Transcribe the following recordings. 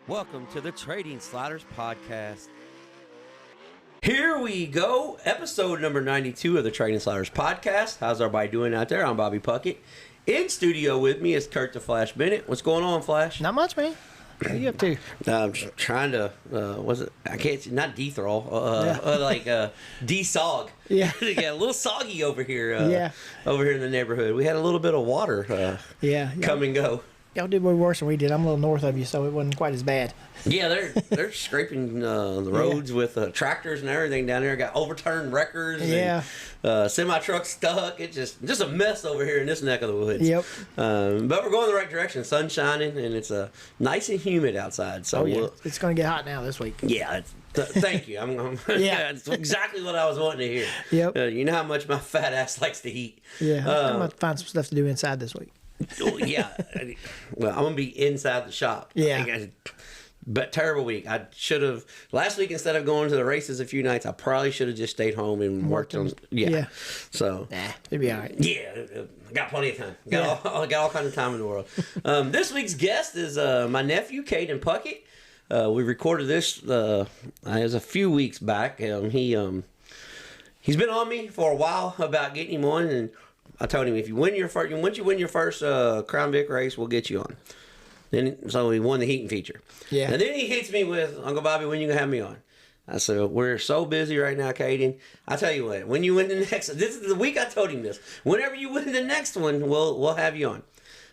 Welcome to the Trading Sliders Podcast. Here we go, episode number 92 of the Trading Sliders Podcast. How's everybody doing out there? I'm Bobby Puckett. In studio with me is Kurt the Flash Bennett. What's going on, Flash? Not much, man. What are you up to? I'm just trying to, I can't, not dethrall, desog. Yeah. Yeah, a little soggy over here. Yeah. Over here in the neighborhood. We had a little bit of water come and go. Y'all did way worse than we did. I'm a little north of you, so it wasn't quite as bad. Yeah, they're scraping the roads with tractors and everything down there. Got overturned wreckers. Yeah. And, semi trucks stuck. It's just a mess over here in this neck of the woods. Yep. But we're going the right direction. Sun's shining and it's nice and humid outside. So it's going to get hot now this week. Yeah. Thank you. Yeah, it's exactly what I was wanting to hear. Yep. You know how much my fat ass likes to heat. Yeah. I'm going to find some stuff to do inside this week. Yeah. Well, I'm going to be inside the shop. Yeah. But terrible week. I should have last week, instead of going to the races a few nights, I probably should have just stayed home and worked on. Yeah. So it'd be all right. Yeah, got plenty of time. Got all kinds of time in the world. This week's guest is my nephew, Caden Puckett. We recorded this. It was a few weeks back. He's been on me for a while about getting him on, and I told him once you win your first Crown Vic race, we'll get you on. So he won the heating feature. Yeah. And then he hits me with, Uncle Bobby, when you gonna have me on? I said, we're so busy right now, Caden. I tell you what, when you win the next, this is the week I told him this. Whenever you win the next one, we'll have you on.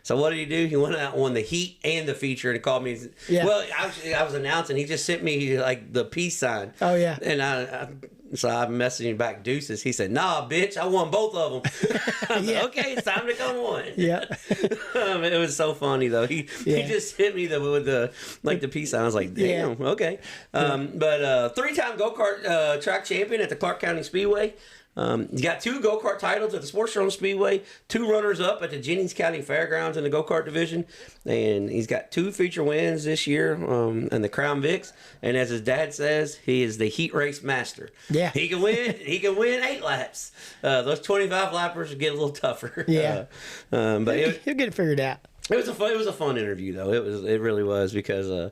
So what did he do? He went out on the heat and the feature and called me. Yeah. Well, I was announcing. He just sent me like the peace sign. Oh yeah. And so I messaged him back deuces. He said, "Nah, bitch, I won both of them." I was like, okay, it's time to come on. Yeah. It was so funny though. He just hit me with the peace sign. I was like, damn, okay. But 3-time go-kart track champion at the Clark County Speedway. He's got 2 go-kart titles at the Sportsdrome Speedway, 2 runners-up at the Jennings County Fairgrounds in the go-kart division, and he's got 2 feature wins this year in the Crown Vics. And as his dad says, he is the heat race master. Yeah, he can win. He can win 8 laps. Those 25 lappers get a little tougher. Yeah, but he'll get it figured out. It was a fun interview though. It really was because.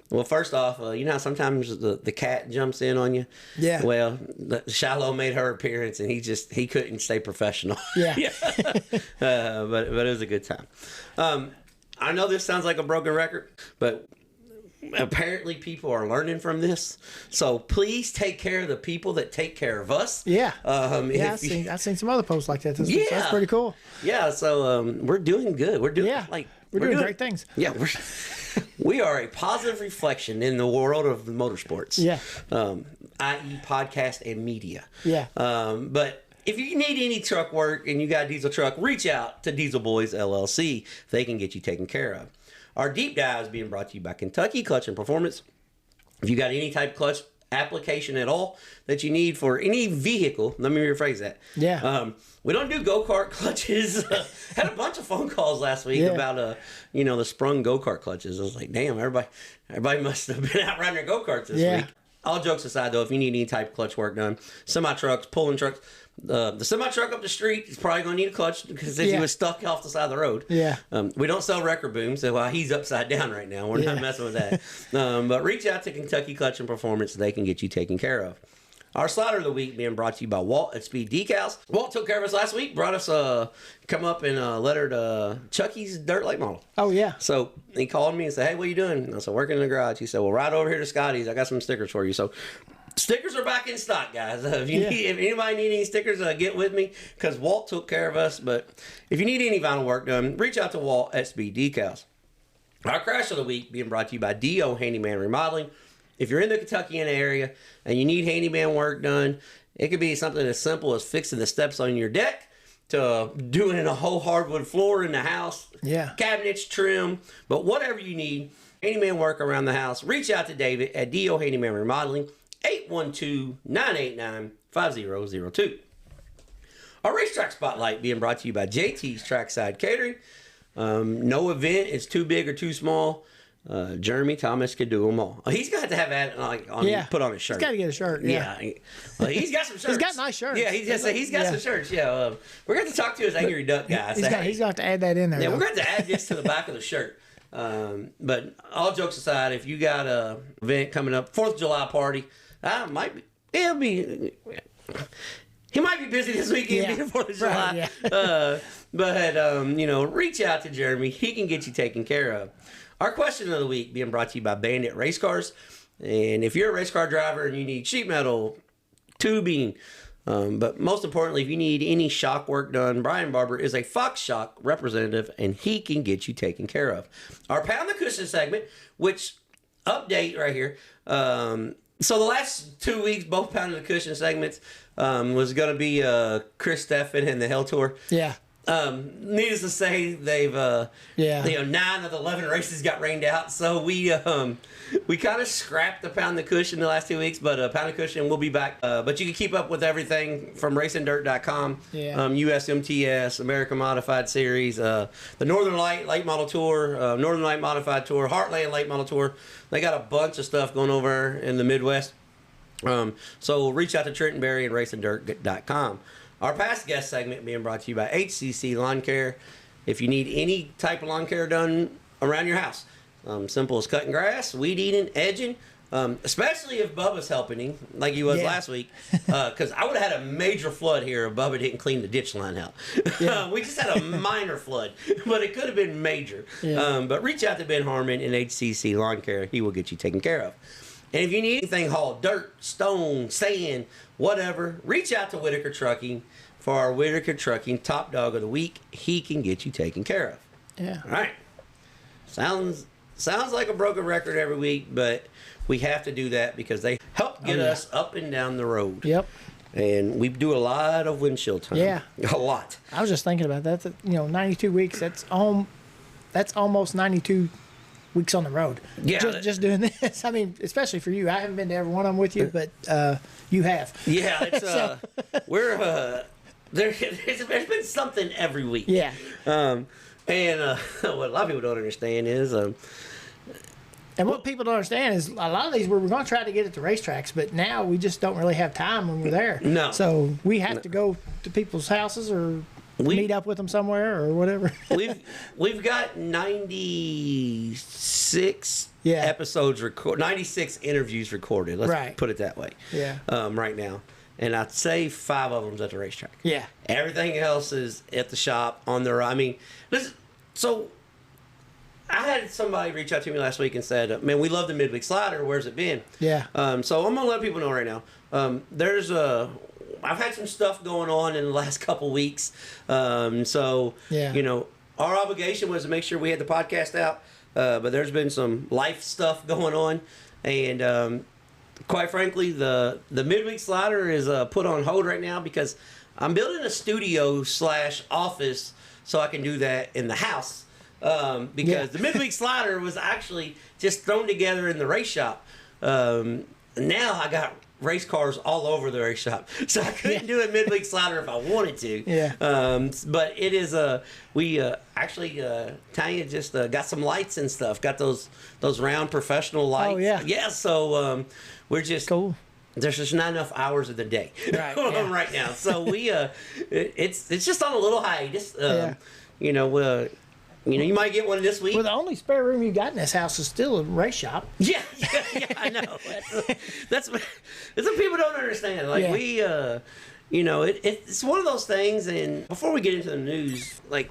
Well, first off, you know how sometimes the cat jumps in on you? Yeah. Well, Shiloh made her appearance, and he couldn't stay professional. Yeah. But it was a good time. I know this sounds like a broken record, but apparently people are learning from this. So please take care of the people that take care of us. Yeah. I've seen some other posts like that. That's pretty cool. Yeah. So we're doing good. We're doing we're doing great things. Yeah. We are a positive reflection in the world of motorsports. Yeah. I.e. podcast and media. Yeah. But if you need any truck work and you got a diesel truck, reach out to Diesel Boys LLC. They can get you taken care of. Our deep dive is being brought to you by Kentucky Clutch and Performance. If you got any type of clutch application at all that you need for any vehicle, let me rephrase that. Yeah. We don't do go-kart clutches. Had a bunch of phone calls last week about the sprung go-kart clutches. I was like, damn, everybody must have been out riding their go-karts this week. All jokes aside, though, if you need any type of clutch work done, semi-trucks, pulling trucks, the semi-truck up the street is probably going to need a clutch because he was stuck off the side of the road. Yeah. We don't sell record booms, so he's upside down right now. We're not messing with that. But reach out to Kentucky Clutch and Performance. They can get you taken care of. Our slider of the week being brought to you by Walt at Speed Decals. Walt took care of us last week, brought us come up and lettered Chucky's dirt late model. Oh, yeah. So he called me and said, hey, what are you doing? I said, working in the garage. He said, well, ride over here to Scotty's. I got some stickers for you. So stickers are back in stock, guys. If anybody need any stickers, get with me because Walt took care of us. But if you need any vinyl work done, reach out to Walt at Speed Decals. Our crash of the week being brought to you by D.O. Handyman Remodeling. If you're in the Kentuckyana area and you need handyman work done, it could be something as simple as fixing the steps on your deck to doing a whole hardwood floor in the house, cabinets, trim, but whatever you need, handyman work around the house, reach out to David at D.O. Handyman Remodeling, 812-989-5002. Our racetrack spotlight being brought to you by JT's Trackside Catering. No event is too big or too small. Jeremy Thomas could do them all. He's got to have that put on his shirt. He's got to get a shirt. Yeah. Well, he's got some shirts. He's got nice shirts. Yeah, he's got some shirts. Yeah, we're going to talk to his Angry Duck guy. He's going to have to add that in there. Yeah, we're going to add this to the back of the shirt. But all jokes aside, if you got a event coming up, 4th of July party, he might be busy this weekend being 4th of July. Right, but reach out to Jeremy. He can get you taken care of. Our question of the week being brought to you by Bandit Race Cars. And if you're a race car driver and you need sheet metal, tubing, but most importantly, if you need any shock work done, Brian Barber is a Fox Shock representative, and he can get you taken care of. Our Pound the Cushion segment, which update right here. So the last 2 weeks, both Pound the Cushion segments was going to be Chris Steffen and the Hell Tour. Yeah. Needless to say, they've 9 of the 11 races got rained out. So we kind of scrapped the Pound the Cushion the last 2 weeks, but Pound the Cushion will be back. But you can keep up with everything from racingdirt.com, USMTS, American Modified Series, the Northern Light Late Model Tour, Northern Light Modified Tour, Heartland Late Model Tour. They got a bunch of stuff going over in the Midwest. So reach out to Trenton Berry and racingdirt.com. Our past guest segment being brought to you by HCC Lawn Care. If you need any type of lawn care done around your house, simple as cutting grass, weed eating, edging, especially if Bubba's helping him, like he was last week, because I would have had a major flood here if Bubba didn't clean the ditch line out. We just had a minor flood, but it could have been major. But reach out to Ben Harmon in HCC Lawn Care. He will get you taken care of. And if you need anything hauled, dirt, stone, sand, whatever, reach out to Whitaker Trucking for our Whitaker Trucking Top Dog of the Week. He can get you taken care of. Yeah. All right. Sounds like a broken record every week, but we have to do that because they help get us up and down the road. Yep. And we do a lot of windshield time. Yeah. A lot. I was just thinking about that. 92 weeks, that's almost 92 weeks on the road. Yeah. Just doing this. I mean, especially for you. I haven't been to every one of them with you, but you have. Yeah, it's there's been something every week. Yeah. And what a lot of people don't understand is and what people don't understand is a lot of these we're going to try to get at the racetracks, but now we just don't really have time when we're there. No. So we have to go to people's houses or meet up with them somewhere or whatever. we've got 96 episodes 96 interviews recorded. Let's put it that way. Yeah. Right now, and I'd say 5 of them's at the racetrack. Yeah. Everything else is at the shop on the. I mean, listen. So I had somebody reach out to me last week and said, "Man, we love the midweek slider. Where's it been?" Yeah. So I'm gonna let people know right now. I've had some stuff going on in the last couple weeks. Our obligation was to make sure we had the podcast out. But there's been some life stuff going on. And quite frankly, the midweek slider is put on hold right now because I'm building a studio / office so I can do that in the house. Because the midweek slider was actually just thrown together in the race shop. Now I got race cars all over the race shop, so I couldn't do a midweek slider if I wanted to. But it is Tanya just got some lights and stuff. Got those round professional lights. So we're just cool. There's just not enough hours of the day right now, so we it's just on a little hiatus. You might get one this week. Well, the only spare room you got in this house is still a race shop. Yeah, I know. That's what people don't understand. Like it's one of those things. And before we get into the news, like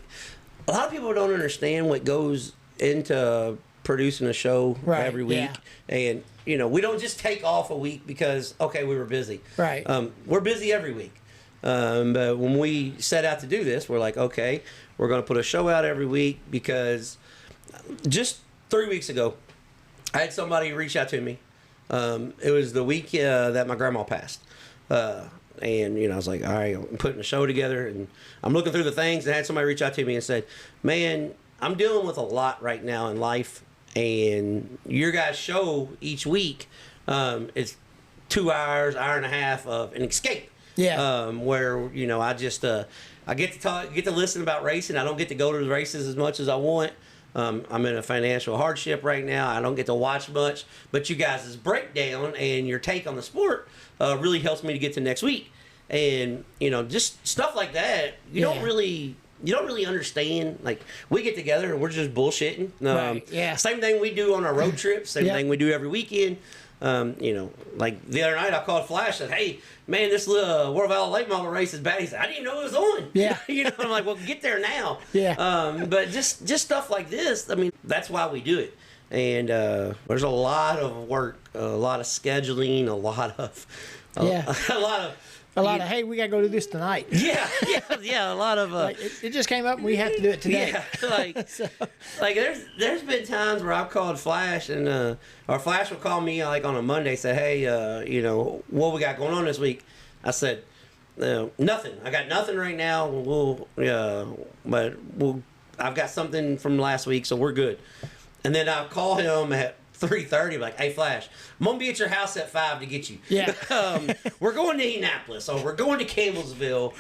a lot of people don't understand what goes into producing a show every week. And we don't just take off a week because we were busy. Right. We're busy every week. But when we set out to do this, we're like, okay, we're going to put a show out every week because just 3 weeks ago, I had somebody reach out to me. It was the week that my grandma passed. And, I was like, all right, I'm putting a show together and I'm looking through the things and I had somebody reach out to me and said, man, I'm dealing with a lot right now in life and your guys' show each week is 2 hours, hour and a half of an escape. Where I just I get to listen about racing. I don't get to go to the races as much as I want. I'm in a financial hardship right now. I don't get to watch much. But you guys' breakdown and your take on the sport really helps me to get to next week. And just stuff like that. You don't really you don't really understand. Like, we get together and we're just bullshitting. Right, yeah. Same thing we do on our road trips. Same thing we do every weekend. You know, like the other night I called Flash and said, hey, man, this little World of Outlaw late model race is bad. He said, I didn't even know it was on. Yeah. You know, I'm like, well, get there now. Yeah. But just stuff like this, I mean, that's why we do it. And there's a lot of work, a lot of scheduling, a lot of, hey, we got to go do this tonight. Yeah, a lot of. Like, it just came up and we have to do it today. Yeah, like, like there's been times where I've called Flash and or Flash will call me like on a Monday, say, hey, you know, what we got going on this week? I said, nothing. I got nothing right now. I've got something from last week, so we're good. And then I'll call him at 3:30, like, hey, Flash, I'm going to be at your house at 5 to get you. Yeah. We're going to Indianapolis, or we're going to Campbellsville,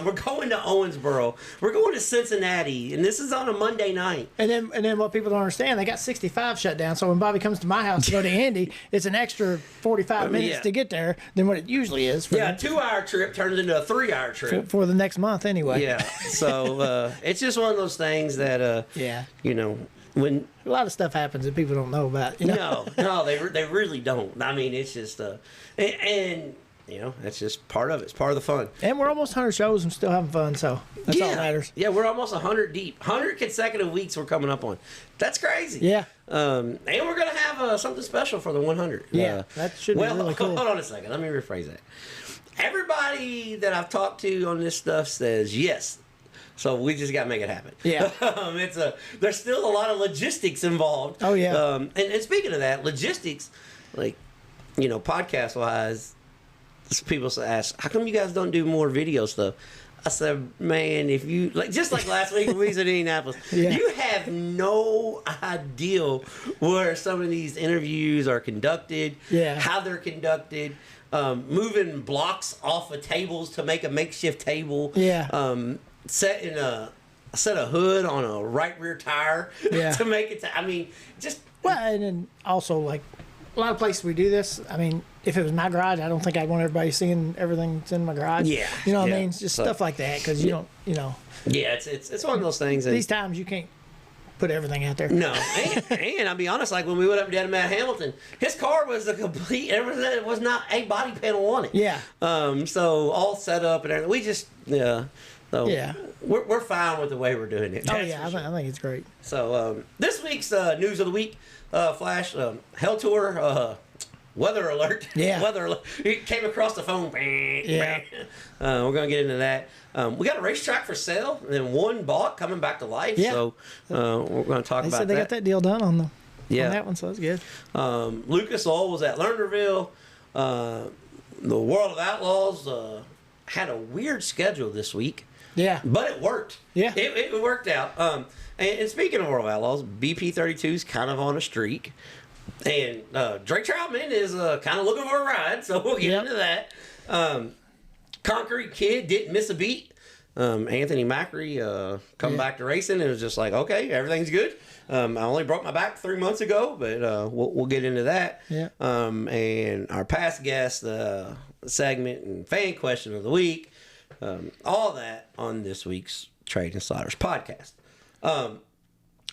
we're going to Owensboro, we're going to Cincinnati, and this is on a Monday night. And then what people don't understand, they got 65 shut down, so when Bobby comes to my house to go to Indy, it's an extra 45 minutes to get there than what it usually is. A 2-hour trip turns into a 3-hour trip. For the next month, anyway. Yeah, so it's just one of those things that, you know, when a lot of stuff happens that people don't know about, you know? No, they really don't. I mean, it's just and you know, that's just part of it. It's part of the fun. And we're almost 100 shows and still having fun, so that's all that matters. Yeah, we're almost 100 deep. 100 consecutive weeks we're coming up on. That's crazy. Yeah. And we're gonna have something special for the 100. Yeah, that should be really cool. Hold on a second. Let me rephrase that. Everybody that I've talked to on this stuff says yes. So we just got to make it happen. Yeah. There's still a lot of logistics involved. Oh, yeah. And speaking of that, logistics, like, you know, podcast-wise, people ask, how come you guys don't do more video stuff? I said, man, if you, like, just like last week when we was in Indianapolis, you have no idea where some of these interviews are conducted, how they're conducted. Moving blocks off of tables to make a makeshift table. Setting a hood on a right rear tire to make it. I mean, just and then also like a lot of places we do this. I mean, if it was my garage, I don't think I'd want everybody seeing everything that's in my garage. Yeah, you know what I mean? It's just stuff like that because you don't, you know. Yeah, it's one of those things. These times you can't put everything out there. No, and I'll be honest, like when we went up and down to Matt Hamilton, his car was a complete. It was not a body panel on it. Yeah. So all set up and everything. We just So we're fine with the way we're doing it. Oh yeah, I think it's great. So this week's news of the week, Flash, Hell Tour, weather alert. Yeah. Weather alert. It came across the phone. Yeah. We're gonna get into that. We got a racetrack for sale and then one bought coming back to life. Yeah. So we're gonna talk about that. They said they got that deal done on that one, so that's good. Lucas Oil was at Lernerville. The World of Outlaws had a weird schedule this week. Yeah. But it worked. Yeah. It worked out. And speaking of World of Outlaws, BP32 is kind of on a streak. And Drake Troutman is kind of looking for a ride, so we'll get into that. Concrete Kid didn't miss a beat. Anthony Macri come back to racing and it was just like, okay, everything's good. I only broke my back 3 months ago, but we'll get into that. Yeah. And our past guest segment and fan question of the week. All that on this week's Trade and Sliders podcast. I'm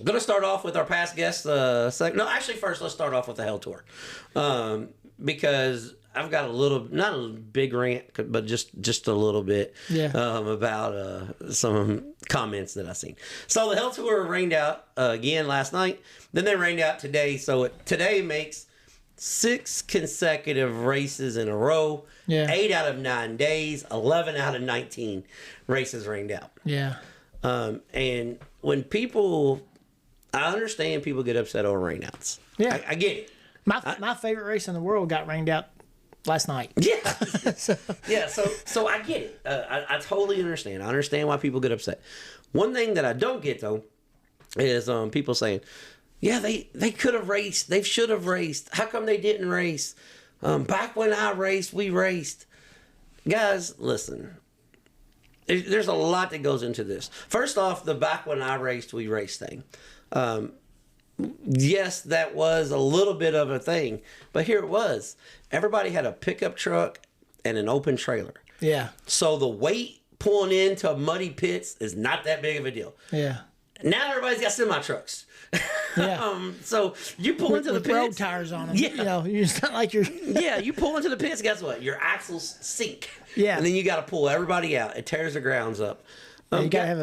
going to start off with our past guest segment. No, actually, first, let's start off with the Hell Tour. Because I've got a little, not a big rant, but just a little bit about some comments that I've seen. So the Hell Tour rained out again last night. Then they rained out today. So today makes 6 consecutive races in a row. 8 out of 9 days, 11 out of 19 races rained out. Yeah. And when people, I understand people get upset over rainouts. Yeah. I get it. My favorite race in the world got rained out last night. Yeah. So I get it. I totally understand. I understand why people get upset. One thing that I don't get, though, is people saying, yeah, they could have raced. They should have raced. How come they didn't race? Back when I raced, we raced. Guys, listen. There's a lot that goes into this. First off, the back when I raced, we raced thing. Yes, that was a little bit of a thing. But here it was. Everybody had a pickup truck and an open trailer. Yeah. So the weight pulling into muddy pits is not that big of a deal. Yeah. Now everybody's got semi trucks. Yeah. So you pull into the with pits. road tires on them. Yeah. You know, it's not like you're. Yeah, you pull into the pits. Guess what? Your axles sink. Yeah. And then you got to pull everybody out. It tears the grounds up. You gotta have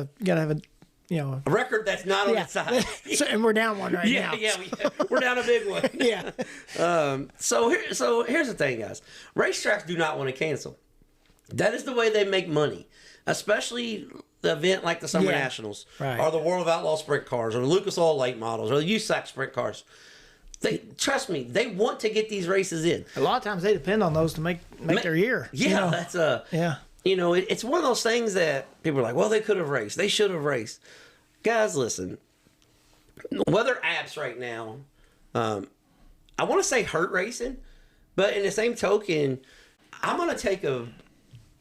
a, you know, a record that's not on its side. So, and we're down one right now. Yeah, we're down a big one. Yeah. So here's the thing, guys. Racetracks do not want to cancel. That is the way they make money, especially the event like the Summer Nationals, right. or the World of Outlaw Sprint Cars, or the Lucas Oil Late Models, or the USAC Sprint Cars. They trust me. They want to get these races in. A lot of times they depend on those to make their year. Yeah, you know? that's yeah. You know, it's one of those things that people are like, well, they could have raced. They should have raced. Guys, listen. Weather apps right now, I want to say hurt racing, but in the same token, I'm going to take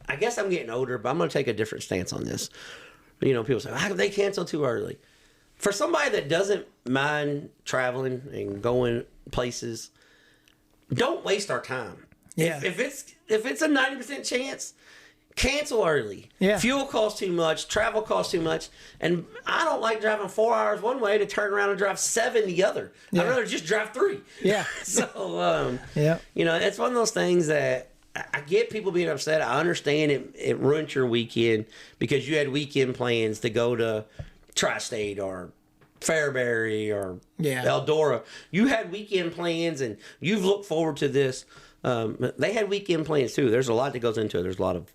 I guess I'm getting older, but I'm going to take a different stance on this. You know, people say, how did they cancel too early? For somebody that doesn't mind traveling and going places, don't waste our time. Yeah. If it's a 90% chance, cancel early. Yeah. Fuel costs too much. Travel costs too much. And I don't like driving 4 hours one way to turn around and drive 7 the other. Yeah. I'd rather just drive 3. Yeah. So, yeah. you know, it's one of those things that I get people being upset. I understand it ruined your weekend because you had weekend plans to go to Tri-State or Fairbury or Eldora. You had weekend plans and you've looked forward to this. They had weekend plans too. There's a lot that goes into it. There's a lot of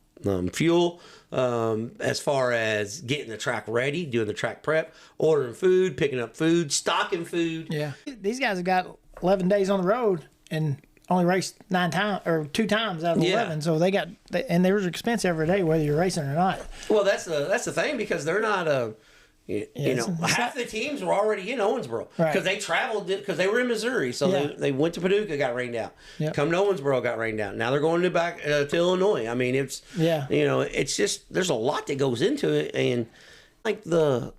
fuel as far as getting the track ready, doing the track prep, ordering food, picking up food, stocking food. Yeah. These guys have got 11 days on the road and only raced 9 times or 2 times out of 11. So they got, and there's expense every day, whether you're racing or not. Well, that's the thing because they're not you know, half the teams were already in Owensboro because they traveled because they were in Missouri. So they went to Paducah, got rained out. Yep. Come to Owensboro, got rained out. Now they're going back to Illinois. I mean, it's you know, it's just there's a lot that goes into it, and like the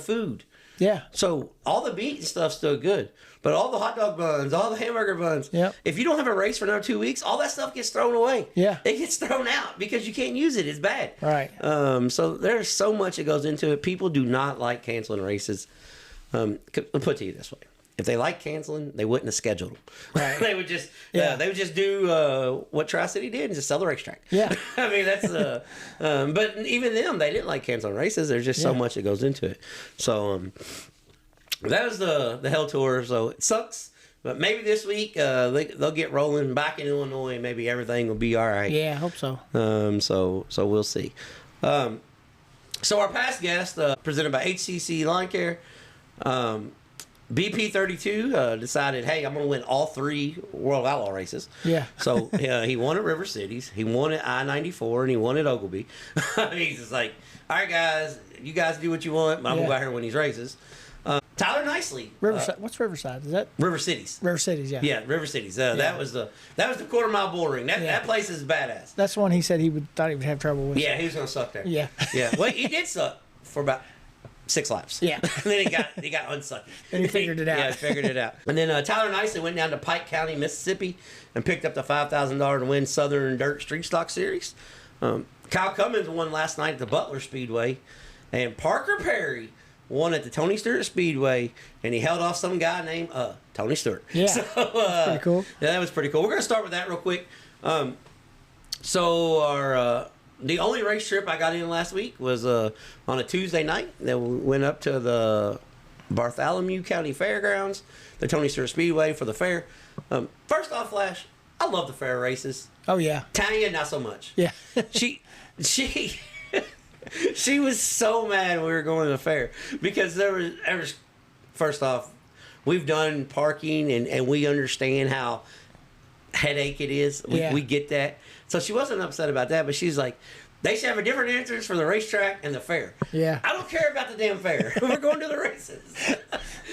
food. Yeah. So all the meat and stuff's still good, but all the hot dog buns, all the hamburger buns. Yep. If you don't have a race for another 2 weeks, all that stuff gets thrown away. Yeah. It gets thrown out because you can't use it. It's bad. Right. So there's so much that goes into it. People do not like canceling races. I'll put it to you this way: if they like canceling, they wouldn't have scheduled them. Right. They would just do what Tri-City did and just sell the racetrack. Yeah. I mean that's but even them, they didn't like canceling races. There's just so much that goes into it. So that was the Hell Tour. So it sucks, but maybe this week they'll get rolling back in Illinois, and maybe everything will be all right. Yeah, I hope so. So we'll see. So our past guest, presented by HCC Lawn Care, BP32 decided, hey, I'm going to win all 3 World Outlaw races. Yeah. So he won at River Cities, he won at I-94, and he won at Oglebay. He's just like, all right, guys, you guys do what you want, but I'm going to go out here and win these races. Tyler Nicely. Riverside. What's Riverside? Is that River Cities? River Cities, yeah. Yeah, River Cities. That was the quarter mile bull ring. That place is badass. That's the one he said thought he would have trouble with. Yeah, he was gonna suck there. Yeah. Yeah. Well, he did suck for about 6 laps. Yeah. And then he got unsucked. And he figured it out. Yeah, he figured it out. And then Tyler Nicely went down to Pike County, Mississippi, and picked up the $5,000 to win Southern Dirt Street Stock Series. Kyle Cummins won last night at the Butler Speedway, and Parker Perry won at the Tony Stewart Speedway, and he held off some guy named Tony Stewart. Yeah, so, that's pretty cool. Yeah, that was pretty cool. We're going to start with that real quick. So our the only race trip I got in last week was on a Tuesday night. Then we went up to the Bartholomew County Fairgrounds, the Tony Stewart Speedway for the fair. First off, Flash, I love the fair races. Oh yeah. Tanya, not so much. Yeah. She was so mad we were going to the fair because there was first off, we've done parking and we understand how headache it is. We get that. So she wasn't upset about that, but she's like, they should have a different entrance for the racetrack and the fair. Yeah. I don't care about the damn fair. We're going to the races.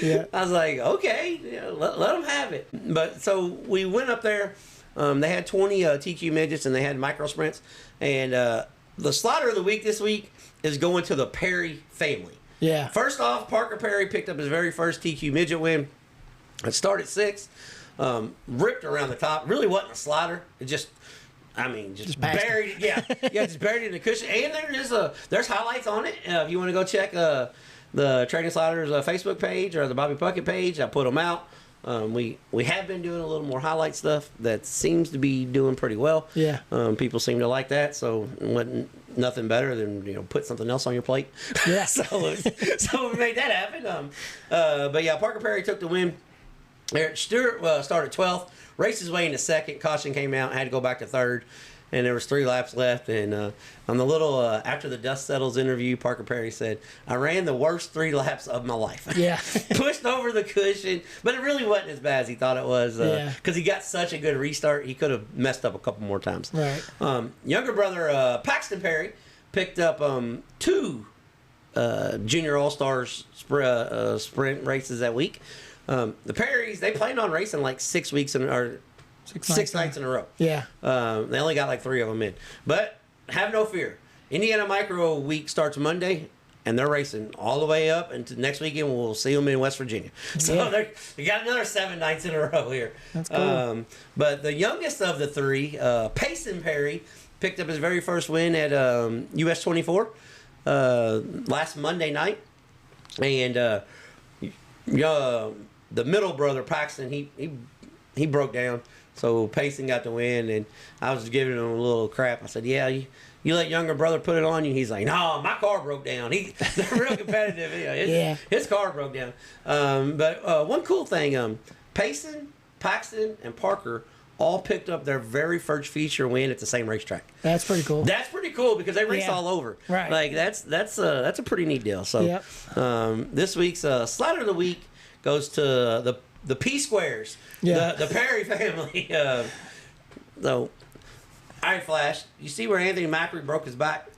Yeah. I was like, okay, let them have it. But so we went up there. They had 20 TQ midgets and they had micro sprints. And the slaughter of the week this week is going to the Perry family. Yeah. First off, Parker Perry picked up his very first TQ midget win. It started 6th, ripped around the top. Really wasn't a slider. It just I mean, just past buried. Yeah, just buried in the cushion. And there's highlights on it. If you want to go check the Trading Sliders Facebook page or the Bobby Puckett page, I put them out. We have been doing a little more highlight stuff that seems to be doing pretty well. Yeah. People seem to like that, so wasn't nothing better than put something else on your plate. Yeah. so we made that happen. But yeah, Parker Perry took the win. Eric Stewart started 12th, raced his way into second. Caution came out, had to go back to third. And there was 3 laps left, and on the little after the dust settles interview, Parker Perry said, "I ran the worst 3 laps of my life." Yeah, pushed over the cushion, but it really wasn't as bad as he thought it was. Because he got such a good restart, he could have messed up a couple more times. Right. Younger brother Paxton Perry picked up 2 Junior All Stars sprint races that week. The Perrys, they planned on racing like 6 weeks or 6 nights in a row. Yeah. They only got like 3 of them in. But have no fear. Indiana Micro Week starts Monday, and they're racing all the way up. And next weekend, we'll see them in West Virginia. So they got another 7 nights in a row here. That's cool. But the youngest of the 3, Payson Perry, picked up his very first win at US 24 last Monday night. And the middle brother, Paxton, he broke down. So Payson got the win, and I was giving him a little crap. I said, "Yeah, you let younger brother put it on you." He's like, "No, my car broke down." They're real competitive. His car broke down. But one cool thing, Payson, Paxton, and Parker all picked up their very first feature win at the same racetrack. That's pretty cool. That's pretty cool because they race all over. Right. Like that's a pretty neat deal. So this week's Slider of the Week goes to the P Squares, the Perry family. So, all right, Flash, you see where Anthony Macri broke his back,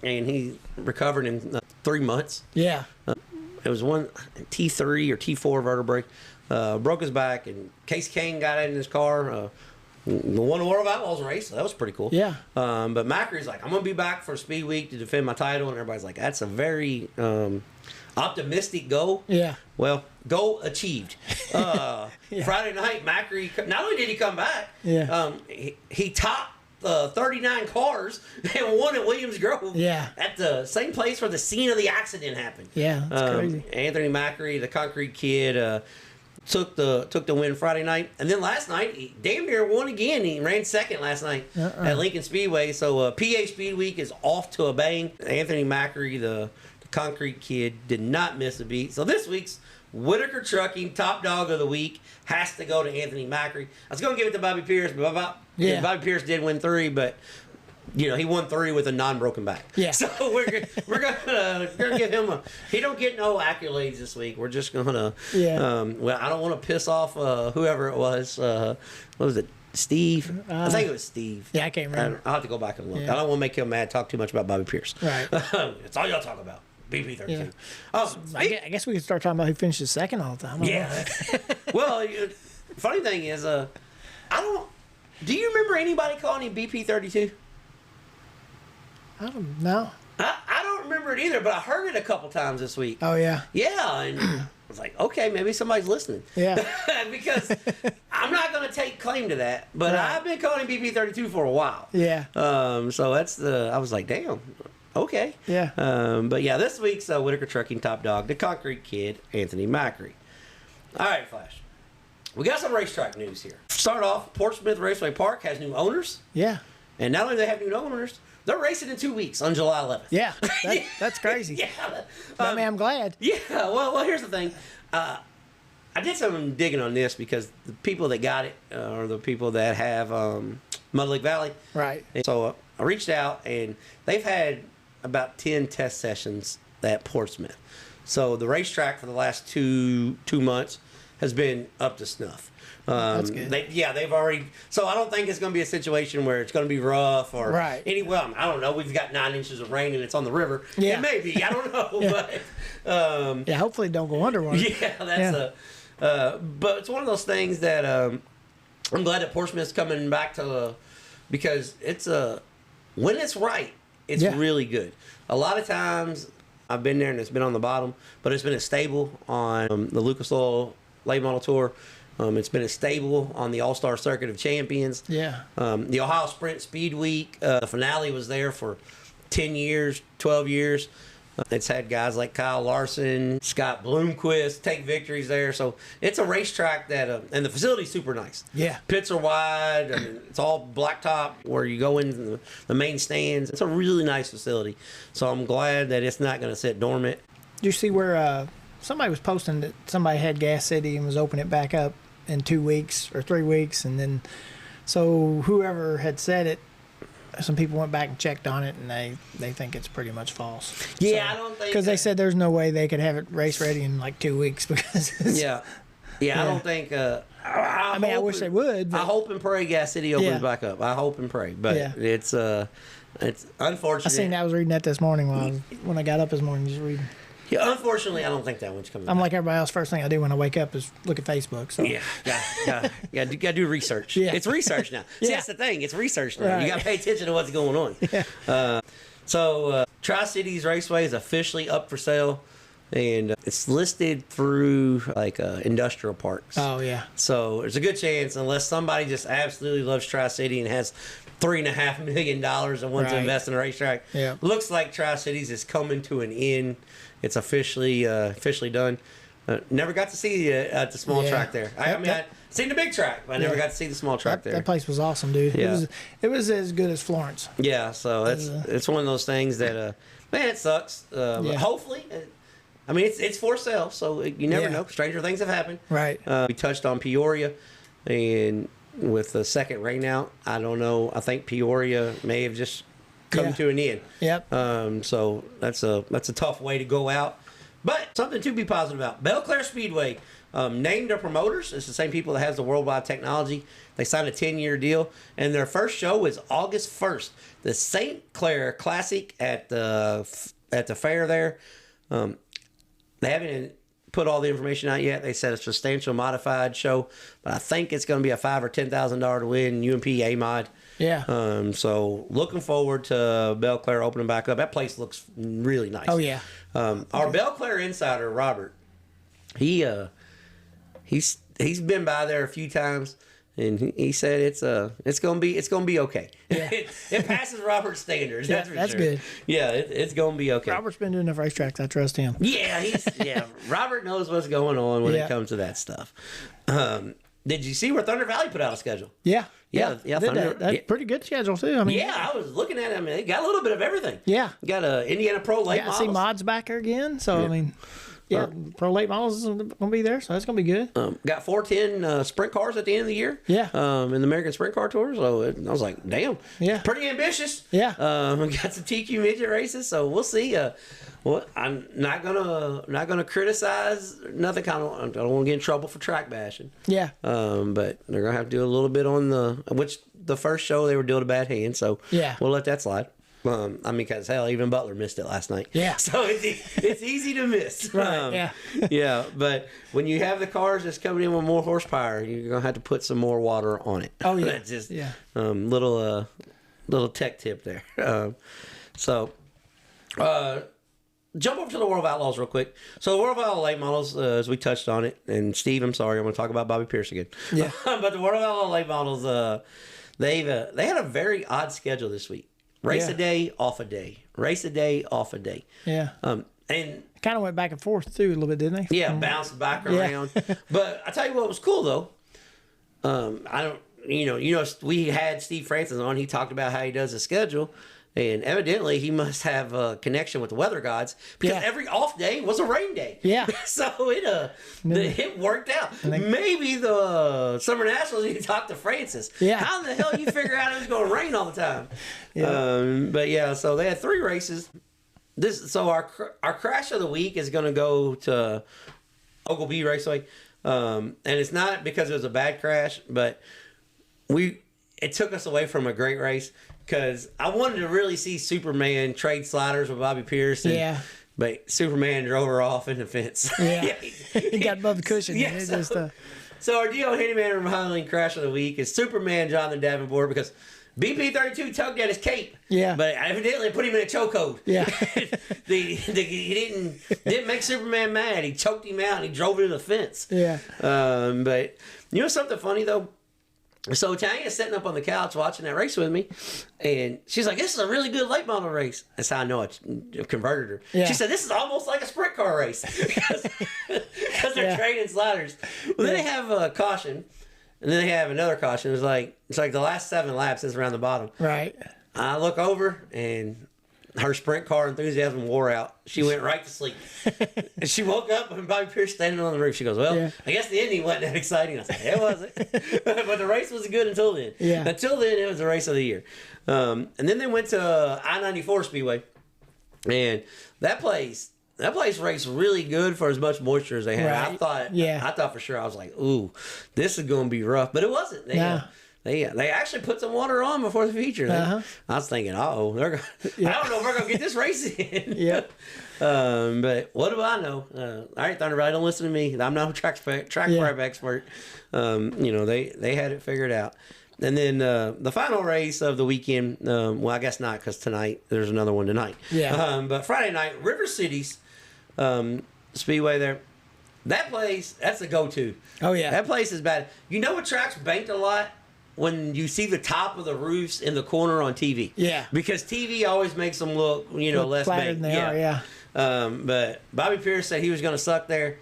and he recovered in 3 months. Yeah. It was one T3 or T4 vertebrae. Broke his back, and Casey Kane got in his car. Won the World of Outlaws race, so that was pretty cool. Yeah. But Macri's like, "I'm gonna be back for Speed Week to defend my title," and everybody's like, "That's a very optimistic goal." Yeah. Well, goal achieved. Friday night, Macri, not only did he come back, he topped 39 cars and won at Williams Grove. Yeah. At the same place where the scene of the accident happened. Yeah, that's crazy. Anthony Macri, the Concrete Kid, took the win Friday night, and then last night he damn near won again. He ran second last night at Lincoln Speedway. So PA Speed Week is off to a bang. Anthony Macri, the Concrete Kid, did not miss a beat. So this week's Whitaker Trucking Top Dog of the Week has to go to Anthony Macri. I was going to give it to Bobby Pierce, but Bobby Pierce did win 3, but he won 3 with a non-broken back. Yeah. So we're gonna give him he don't get no accolades this week. We're just gonna I don't want to piss off whoever it was. What was it? Steve? I think it was Steve. Yeah, I can't remember. I'll have to go back and look. I don't want to make him mad, talk too much about Bobby Pierce. Right. It's all y'all talk about. BP 13. Yeah. Oh, I guess we could start talking about who finishes second all the time. Yeah. Well, funny thing is, do you remember anybody calling him BP 32? I don't know. I don't remember it either, but I heard it a couple times this week. Oh, yeah. Yeah, and I was like, okay, maybe somebody's listening. Yeah. Because I'm not going to take claim to that, but I've been calling him BP 32 for a while. Yeah. So I was like, damn. Okay. Yeah. But yeah, this week's Whitaker Trucking Top Dog, the Concrete Kid, Anthony Macri. All right, Flash. We got some racetrack news here. Start off, Portsmouth Raceway Park has new owners. Yeah. And not only do they have new owners, they're racing in 2 weeks on July 11th. Yeah. That's crazy. Yeah. I mean, I'm glad. Yeah. Well, here's the thing. I did some digging on this because the people that got it are the people that have Mud Lake Valley. Right. And so I reached out, and they've had about 10 test sessions at Portsmouth. So the racetrack for the last two months has been up to snuff. That's good. They've already. So I don't think it's going to be a situation where it's going to be rough or any. Well, I don't know. We've got 9 inches of rain and it's on the river. Yeah, it may be. I don't know, but hopefully it don't go underwater. Yeah, that's but it's one of those things that I'm glad that Portsmouth's coming back to because it's when it's right. It's really good. A lot of times I've been there and it's been on the bottom, but it's been a stable on the Lucas Oil Late Model Tour. It's been a staple on the All-Star Circuit of Champions. Yeah. The Ohio Sprint Speed Week, the finale was there for 10 years, 12 years. It's had guys like Kyle Larson, Scott Bloomquist take victories there. So it's a racetrack that, and the facility's super nice. Yeah. Pits are wide. I mean, it's all blacktop where you go in the main stands. It's a really nice facility. So I'm glad that it's not going to sit dormant. Did you see where somebody was posting that somebody had Gas City and was opening it back up in 2 weeks or 3 weeks? And then, so whoever had said it, some people went back and checked on it, and they think it's pretty much false. Yeah, so, I don't think... Because they said there's no way they could have it race ready in like 2 weeks because it's, Yeah, I don't think... I mean, I wish they would. But, I hope and pray Gas City opens back up. I hope and pray. But it's unfortunate. I seen I was reading that this morning when I got up this morning, just reading. Yeah, unfortunately, I don't think that one's coming I'm back. like everybody else. First thing I do when I wake up is look at Facebook. So. Yeah, gotta do research. Yeah. It's research now. See, that's the thing. It's research now. Right. You gotta pay attention to what's going on. Yeah. So Tri-Cities Raceway is officially up for sale, and it's listed through like industrial parks. Oh yeah. So there's a good chance, unless somebody just absolutely loves Tri-City and has $3.5 million and wants to invest in a racetrack. Yeah. Looks like Tri-Cities is coming to an end. It's officially done. Never got to see at the small track there. I seen the big track, but I never got to see the small track there. That place was awesome, dude. Yeah. It was as good as Florence. Yeah, so it's one of those things that man, it sucks. But hopefully, I mean it's for sale, so you never know. Stranger things have happened. Right. We touched on Peoria, and with the second rain out, I don't know. I think Peoria may have just come to an end. Yep. So that's a tough way to go out, but something to be positive about. Belclair Speedway named their promoters. It's the same people that has the Worldwide Technology. They signed a 10-year deal, and their first show is August 1st. The St. Clair Classic at the fair there. They haven't put all the information out yet. They said it's a substantial modified show, but I think it's going to be a $5,000 or $10,000 to win UMP A mod. Yeah. So looking forward to Belclair opening back up. That place looks really nice. Oh yeah. Our Belclair insider Robert, he's been by there a few times, and he said it's gonna be okay. Yeah. It passes Robert's standards. That's for that's sure. good. Yeah, it's gonna be okay. Robert's been doing enough racetracks. I trust him. Yeah, Robert knows what's going on when it comes to that stuff. Did you see where Thunder Valley put out a schedule? Yeah. Thunder. That's pretty good schedule too. I mean, I was looking at it. I mean, they got a little bit of everything. Yeah. Got a Indiana Pro late I see models. mods back there again. So I mean, Pro late models is going to be there, so that's going to be good. Got 410 sprint cars at the end of the year. Yeah. In the American Sprint Car Tour. So I was like, damn. Yeah. Pretty ambitious. Yeah. Got some TQ midget races. So we'll see. I'm not gonna criticize nothing. I don't want to get in trouble for track bashing. Yeah. But they're gonna have to do a little bit on the first show they were dealt a bad hand. So we'll let that slide. I mean, because hell, even Butler missed it last night. Yeah. So it's easy to miss. Right. Yeah. But when you have the cars that's coming in with more horsepower, you're gonna have to put some more water on it. Oh yeah. That's just little tech tip there. Jump over to the World of Outlaws real quick. So the World of Outlaw late models, as we touched on it, and Steve, I'm sorry, I'm going to talk about Bobby Pierce again. Yeah. But the World of Outlaw late models, they had a very odd schedule this week. Race a day, off a day. Race a day, off a day. Yeah. And kind of went back and forth too a little bit, didn't they? Yeah, bounced back around. But I tell you what was cool though. We had Steve Francis on. He talked about how he does his schedule. And evidently, he must have a connection with the weather gods because every off day was a rain day. Yeah. So it worked out. Maybe the Summer Nationals need to talk to Francis. Yeah. How in the hell you figure out it was going to rain all the time? Yeah. So they had 3 races. Our crash of the week is going to go to Oglebay Raceway, and it's not because it was a bad crash, but it took us away from a great race. Because I wanted to really see Superman trade sliders with Bobby Pierce. But Superman drove her off in the fence. Yeah. He got above the cushion. So our Dio Handyman Remodeling Crash of the Week is Superman Jonathan Davenport because BP32 tugged at his cape. Yeah. But evidently it put him in a chokehold. Yeah. He didn't make Superman mad. He choked him out and he drove into the fence. Yeah. But you know something funny though? So Tanya's sitting up on the couch watching that race with me, and she's like, "This is a really good late model race." That's how I know I converted her. Yeah. She said, "This is almost like a sprint car race because they're trading sliders." Well, then they have a caution, and then they have another caution. It's like the last 7 laps is around the bottom. Right. I look over and her sprint car enthusiasm wore out. She went right to sleep. And she woke up and Bobby Pierce standing on the roof. She goes, "Well, Yeah. I guess the ending wasn't that exciting." I said, "It wasn't." But the race was good until then. Yeah. Until then, it was the race of the year. And then they went to I-94 Speedway. And that place raced really good for as much moisture as they had. Right. I thought for sure, I was like, "Ooh, this is going to be rough." But it wasn't. They actually put some water on before the feature. I was thinking, "Uh-oh, I don't know if we're going to get this race in." Yeah. But what do I know? All right, Thunderbird, don't listen to me. I'm not a track prep expert. They had it figured out. And then the final race of the weekend, well, I guess not because tonight, there's another one tonight. Yeah. But Friday night, River Cities Speedway there. That place, that's a go-to. Oh, yeah. That place is bad. You know what track's banked a lot? When you see the top of the roofs in the corner on TV. Yeah. Because TV always makes them look, less flatter banked. than they are, yeah. But Bobby Pierce said he was going to suck there,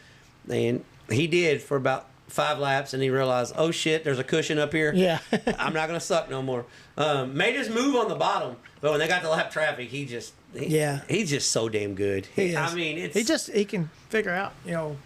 and he did for about 5 laps, and he realized, oh shit, there's a cushion up here. Yeah. I'm not going to suck no more. Made his move on the bottom, but when they got to lap traffic, he's just so damn good. I mean, he can figure out,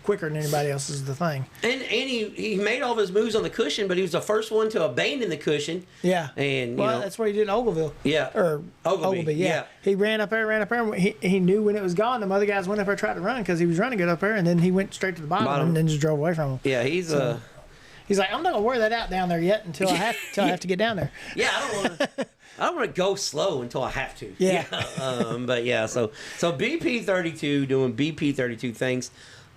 quicker than anybody else is the thing. And he made all of his moves on the cushion, but he was the first one to abandon the cushion. Yeah. And that's what he did in Ogleville. Yeah. Or Ogleby. Yeah. He ran up there. And he knew when it was gone. The other guys went up there, tried to run because he was running good up there, and then he went straight to the bottom. And then just drove away from him. Yeah, he's like, I'm not gonna wear that out down there yet until I have to get down there. Yeah, I don't want to go slow until I have to. Yeah. But yeah, so BP32 doing BP32 things.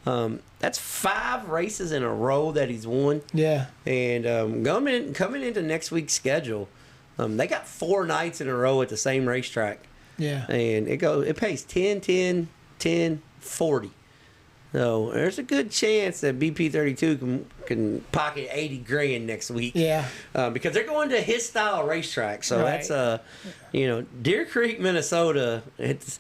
That's 5 races in a row that he's won. Yeah. And coming into next week's schedule, they got 4 nights in a row at the same racetrack. Yeah. And it pays 10, 10, 10, 40. So there's a good chance that BP32 can pocket $80,000 next week. Yeah. Because they're going to his style racetrack. So right. That's Deer Creek, Minnesota. That's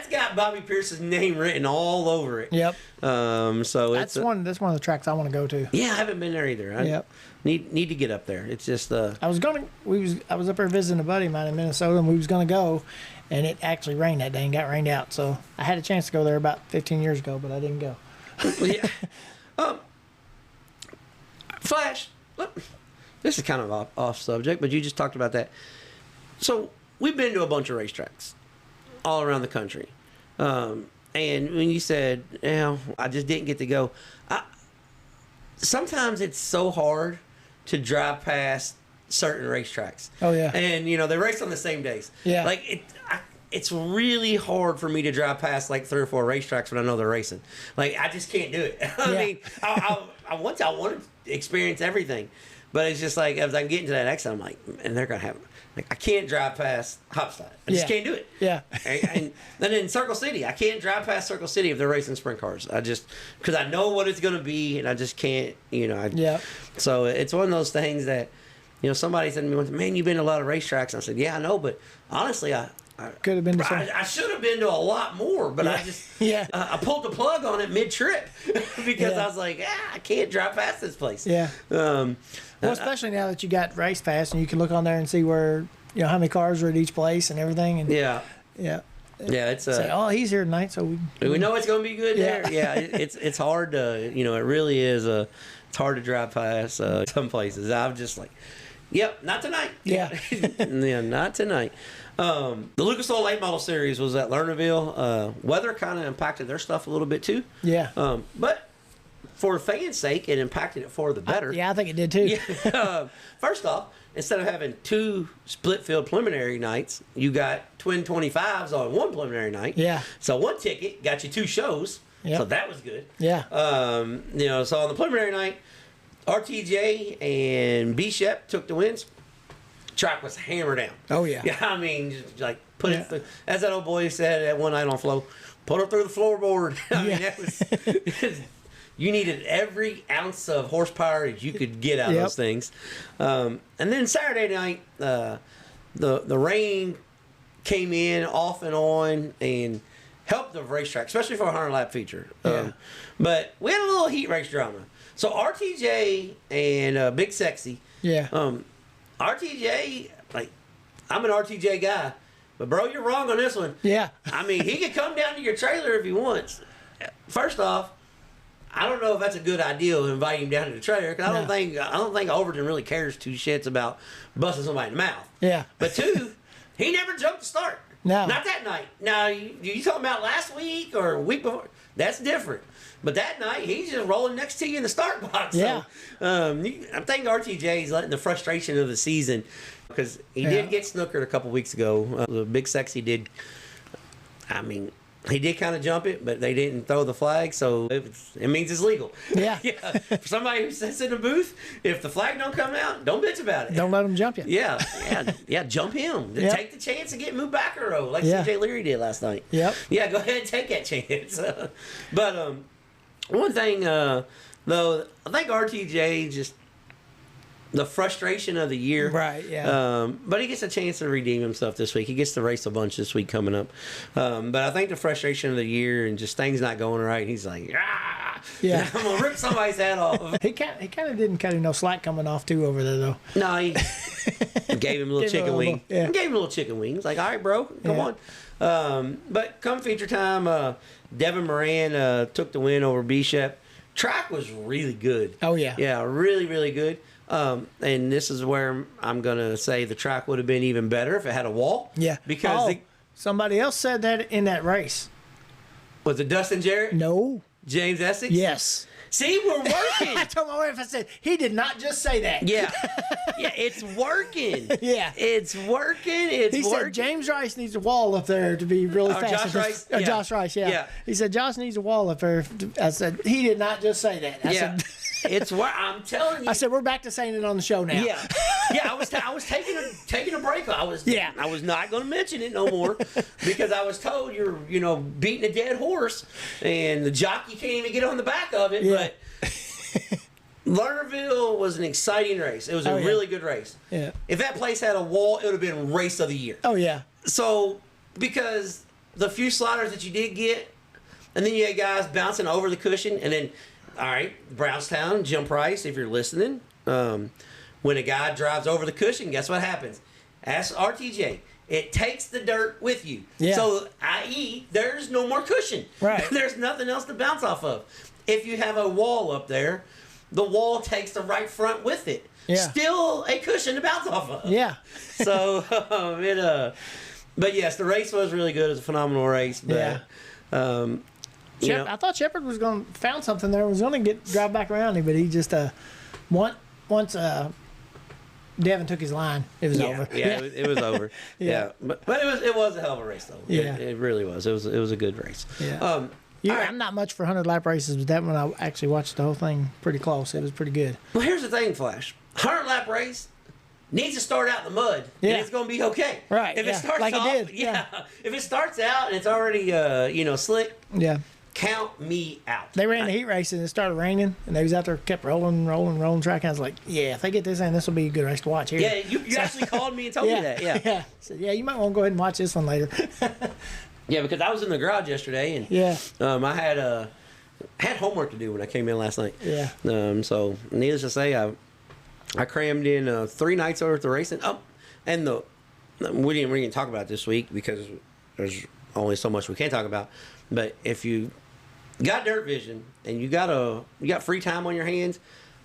got Bobby Pierce's name written all over it. Yep. So that's one of the tracks I want to go to. Yeah, I haven't been there either. I need to get up there. It's just I was up there visiting a buddy of mine in Minnesota, and we was gonna go. And it actually rained that day and got rained out. So I had a chance to go there about 15 years ago, but I didn't go. Yeah. Flash, this is kind of off subject, but you just talked about that. So we've been to a bunch of racetracks all around the country. And when you said, I just didn't get to go. Sometimes it's so hard to drive past certain racetracks. Oh, yeah. And, they race on the same days. Yeah. Like, it's really hard for me to drive past, like, 3 or 4 racetracks when I know they're racing. Like, I just can't do it. I mean, I want to experience everything. But it's just like, as I'm getting to that exit, I'm like, and they're going to have... Like, I can't drive past Hopstead. I just can't do it. Yeah. And then in Circle City, I can't drive past Circle City if they're racing sprint cars. Because I know what it's going to be, and I just can't, So it's one of those things that... somebody said to me, "Man, you've been to a lot of racetracks." And I said, "Yeah, I know, but honestly, I could have been to some. I should have been to a lot more, but I just I pulled the plug on it mid-trip because I was like, I can't drive past this place." Yeah. Well, especially now that you got Race Pass and you can look on there and see where how many cars are at each place and everything. And yeah. It's say, he's here tonight, so we know it's going to be good there. Yeah, it's hard to it really is it's hard to drive past some places. I'm just like. Yep, not tonight. Yeah. Yeah, not tonight. The Lucas Oil Late Model Series was at Lernerville. Weather kind of impacted their stuff a little bit too. Yeah. But for fans' sake, it impacted it for the better. I think it did too. Yeah. First off, instead of having 2 split field preliminary nights, you got twin 25s on one preliminary night. Yeah. So one ticket got you 2 shows. Yep. So that was good. Yeah. So on the preliminary night, RTJ and B-Shep took the wins. track was hammered down. Oh, yeah. Yeah, I mean, just like put it through, as that old boy said that one night on Flow, put it through the floorboard. I mean, that was, you needed every ounce of horsepower that you could get out of those things. And then Saturday night, the rain came in off and on and helped the racetrack, especially for a 100-lap feature. But we had a little heat race drama. So RTJ and Big Sexy. Yeah. RTJ, like, I'm an RTJ guy, but bro, you're wrong on this one. Yeah. I mean, he could come down to your trailer if he wants. First off, I don't know if that's a good idea to invite him down to the trailer, because I don't think Overton really cares two shits about busting somebody in the mouth. Yeah. But two, he never jumped the start. No. Not that night. Now, you talking about last week or a week before? That's different. But that night, he's just rolling next to you in the start box. Yeah. So, I think RTJ is letting the frustration of the season, because he did get snookered a couple weeks ago. The Big Sexy did. I mean, he did kind of jump it, but they didn't throw the flag, so it means it's legal. Yeah. For somebody who sits in the booth, if the flag don't come out, don't bitch about it. Don't let him jump you. Yeah, jump him. Yep. Take the chance to get moved back a row, like Yeah. CJ Leary did last night. Yep. Yeah, go ahead and take that chance. But one thing, though, I think RTJ just, the frustration of the year. Right, yeah. But he gets a chance to redeem himself this week. He gets to race a bunch this week coming up. But I think the frustration of the year and just things not going right, he's like, Yeah. I'm going to rip somebody's head off. He kind of didn't cut him no slack coming off, too, over there, though. No, he gave him a little chicken wing. Yeah. Gave him a little chicken wing. He's like, all right, bro, come on. But come feature time, Devin Moran took the win over Bishop. Track was really good. Oh, yeah. Yeah, really, really good. And this is where I'm going to say the track would have been even better if it had a wall. Yeah. Because somebody else said that in that race. was it Dustin Jarrett? No. James Essex? Yes. See, we're working. I told my wife, I said, he did not just say that. Yeah. Yeah, it's working. Yeah. It's working. He said James Rice needs a wall up there to be really fast. Josh Rice? Or Yeah. Josh Rice, yeah. Yeah. He said Josh needs a wall up there. I said, he did not just say that. I Yeah. said, It's what I'm telling you. I said, we're back to saying it on the show now. Yeah, yeah. I was taking a break. I was not going to mention it no more, because I was told you're beating a dead horse and the jockey can't even get on the back of it. Yeah. But Lernerville was an exciting race. It was a really good race. Yeah. If that place had a wall, it would have been race of the year. Oh, yeah. So because the few sliders that you did get, and then you had guys bouncing over the cushion, and then. All right, Brownstown, Jim Price, if you're listening, when a guy drives over the cushion, guess what happens? Ask RTJ. It takes the dirt with you. Yeah. So, i.e., there's no more cushion. Right. There's nothing else to bounce off of. If you have a wall up there, the wall takes the right front with it. Yeah. Still a cushion to bounce off of. Yeah. So, but yes, the race was really good. It was a phenomenal race. But, I thought Shepard was going to found something there. Was going to drive back around him, but he just once Devin took his line, it was over. Yeah, it was over. Yeah. But it was a hell of a race though. Yeah. It really was. It was a good race. Yeah. All right. I'm not much for 100-lap races, but that one I actually watched the whole thing pretty close. It was pretty good. Well, here's the thing, Flash. 100-lap race needs to start out in the mud, and it's going to be okay. Right. If it starts like off, it did. If it starts out and it's already slick, Yeah. count me out. They ran the heat race and it started raining, and they was out there, kept rolling track. And I was like, yeah, if they get this in, this will be a good race to watch here. Yeah, you actually called me and told me that. Yeah. Yeah. Said, you might want to go ahead and watch this one later. Yeah, because I was in the garage yesterday, and I had homework to do when I came in last night. Yeah. So needless to say, I crammed in 3 nights worth of racing. And we didn't really talk about it this week because there's only so much we can talk about. But if you got dirt vision and you got free time on your hands,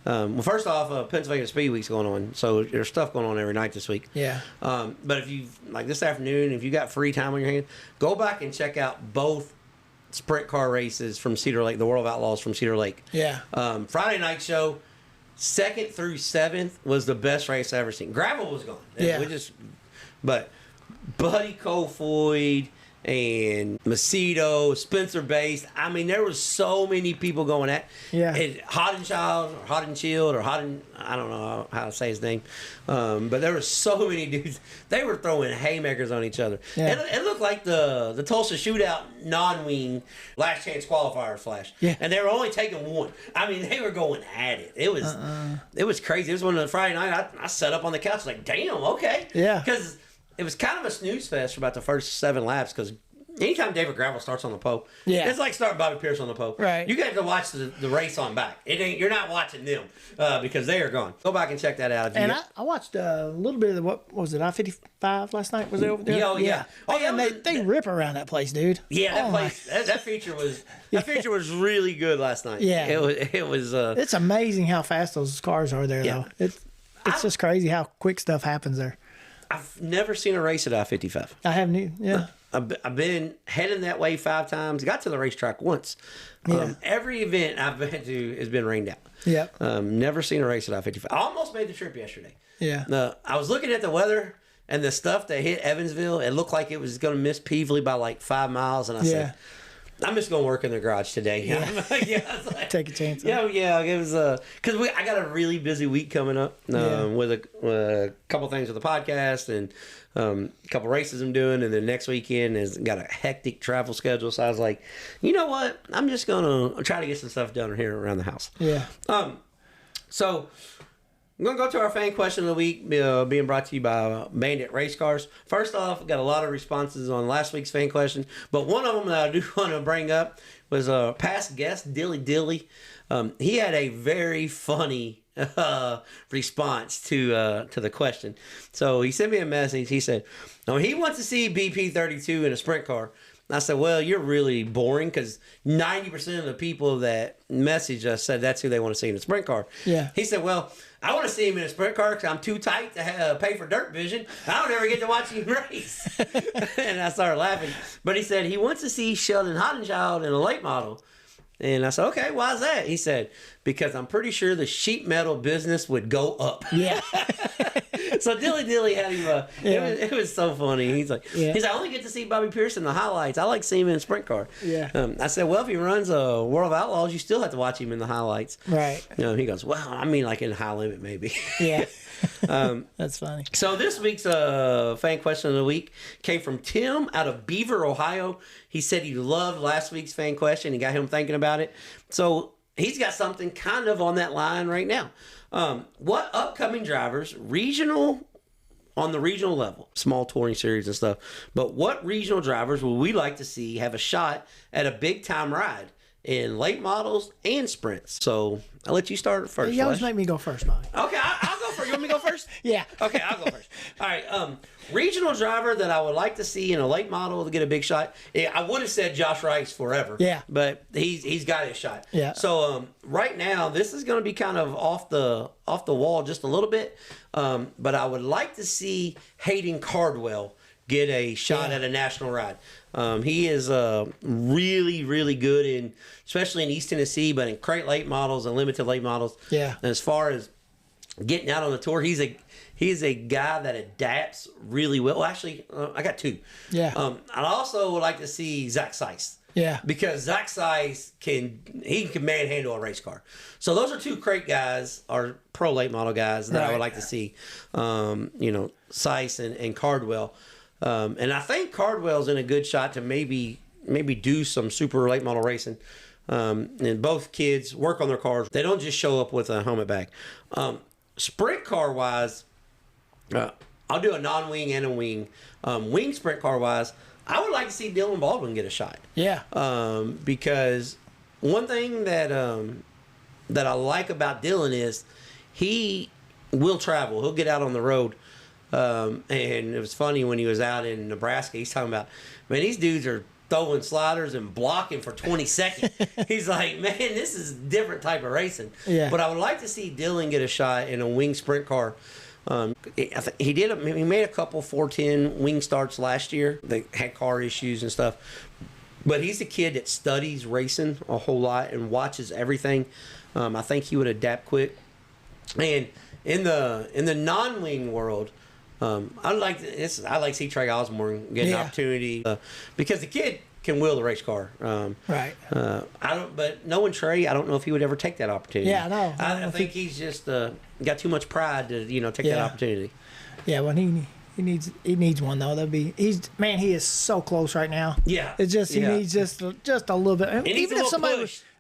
well, first off, Pennsylvania Speed Week's going on, so there's stuff going on every night this week. Yeah. But if you like this afternoon, if you got free time on your hands, go back and check out both sprint car races from Cedar Lake, the World of Outlaws from Cedar Lake. Yeah. Friday night show, 2nd through 7th was the best race I've ever seen. Gravel was gone. Yeah. But Buddy Kofoid and Macedo, Spencer Based. I mean, there was so many people going at Hot and Child, or Hot and Shield, or Hot and I don't know how to say his name, but there were so many dudes. They were throwing haymakers on each other. Yeah. It looked like the Tulsa Shootout non-wing last chance qualifier flash. Yeah. And they were only taking one. I mean, they were going at it. It was crazy. It was one of the Friday night. I sat up on the couch like, damn, okay. Yeah. Because it was kind of a snooze fest for about the first 7 laps because anytime David Gravel starts on the pole, it's like starting Bobby Pierce on the pole. Right. You got to watch the race on back. You're not watching them because they are gone. Go back and check that out. And I watched a little bit of the, what was it, I-55 last night? Was it over there? Oh, yeah. Oh, yeah. They rip around that place, dude. Yeah, that place. That feature was really good last night. Yeah. It was. It's amazing how fast those cars are there, though. It's just crazy how quick stuff happens there. I've never seen a race at I-55. I haven't either, yeah. I've been heading that way 5 times. Got to the racetrack once. Every event I've been to has been rained out. Yeah. Never seen a race at I-55. I almost made the trip yesterday. Yeah. I was looking at the weather and the stuff that hit Evansville. It looked like it was going to miss Peevely by like 5 miles. And I said, I'm just going to work in the garage today. Take a chance. It was because I got a really busy week coming up with a couple things with the podcast and a couple races I'm doing, and then next weekend has got a hectic travel schedule. So I was like, you know what? I'm just going to try to get some stuff done here around the house. Yeah. So I'm going to go to our fan question of the week, being brought to you by Bandit Race Cars. First off, got a lot of responses on last week's fan question, but one of them that I do want to bring up was a past guest, Dilly. He had a very funny response to the question. So he sent me a message. He said, he wants to see BP32 in a sprint car. I said, well, you're really boring because 90% of the people that messaged us said that's who they want to see in a sprint car. Yeah. He said, well, I want to see him in a sprint car because I'm too tight to pay for Dirt Vision. I don't ever get to watch him race. And I started laughing. But he said he wants to see Sheldon Hottenchild in a late model. And I said, okay, why is that? He said, because I'm pretty sure the sheet metal business would go up. Yeah. So Dilly had him. It was so funny. He's like, I only get to see Bobby Pierce in the highlights. I like seeing him in a sprint car. Yeah. I said, well, if he runs a World of Outlaws, you still have to watch him in the highlights. Right. He goes, well, I mean, like in High Limit, maybe. Yeah. That's funny. So this week's fan question of the week came from Tim out of Beaver, Ohio. He said he loved last week's fan question. He got him thinking about it. So he's got something kind of on that line right now. What upcoming drivers, on the regional level, small touring series and stuff, but what regional drivers would we like to see have a shot at a big time ride in late models and sprints? So I'll let you start first. You always make me go first, Bobby. Okay, I'll go first. You want me to go first? Yeah. Okay, I'll go first. All right. Regional driver that I would like to see in a late model to get a big shot. I would have said Josh Rice forever. Yeah. But he's got his shot. Yeah. So right now this is going to be kind of off the wall just a little bit. But I would like to see Hayden Cardwell get a shot at a national ride. He is really, really good especially in East Tennessee, but in crate late models and limited late models. Yeah. And as far as getting out on the tour, he's a guy that adapts really well. Well, actually, I got 2. Yeah. I also would like to see Zach Seiss. Yeah. Because Zach Seiss can manhandle a race car. So those are 2 crate guys, or pro late model guys that I would like to see. Seiss and Cardwell. And I think Cardwell's in a good shot to maybe do some super late model racing. And both kids work on their cars. They don't just show up with a helmet bag. Sprint car wise, I'll do a non-wing and a wing. Wing sprint car wise, I would like to see Dylan Baldwin get a shot. Yeah. Because one thing that I like about Dylan is he will travel. He'll get out on the road. And it was funny when he was out in Nebraska, he's talking about, man, these dudes are throwing sliders and blocking for 20 seconds. He's like, man, this is a different type of racing. Yeah. But I would like to see Dylan get a shot in a wing sprint car. He made a couple 410 wing starts last year. They had car issues and stuff. But he's a kid that studies racing a whole lot and watches everything. I think he would adapt quick. And in the non-wing world, I like to see Trey Osborne get an opportunity because the kid can wheel the race car. Right. But knowing Trey, I don't know if he would ever take that opportunity. Yeah, I know. I think he's just got too much pride to take that opportunity. Yeah, well, he needs one though. He is so close right now. Yeah, it's just he needs just a little bit. Even if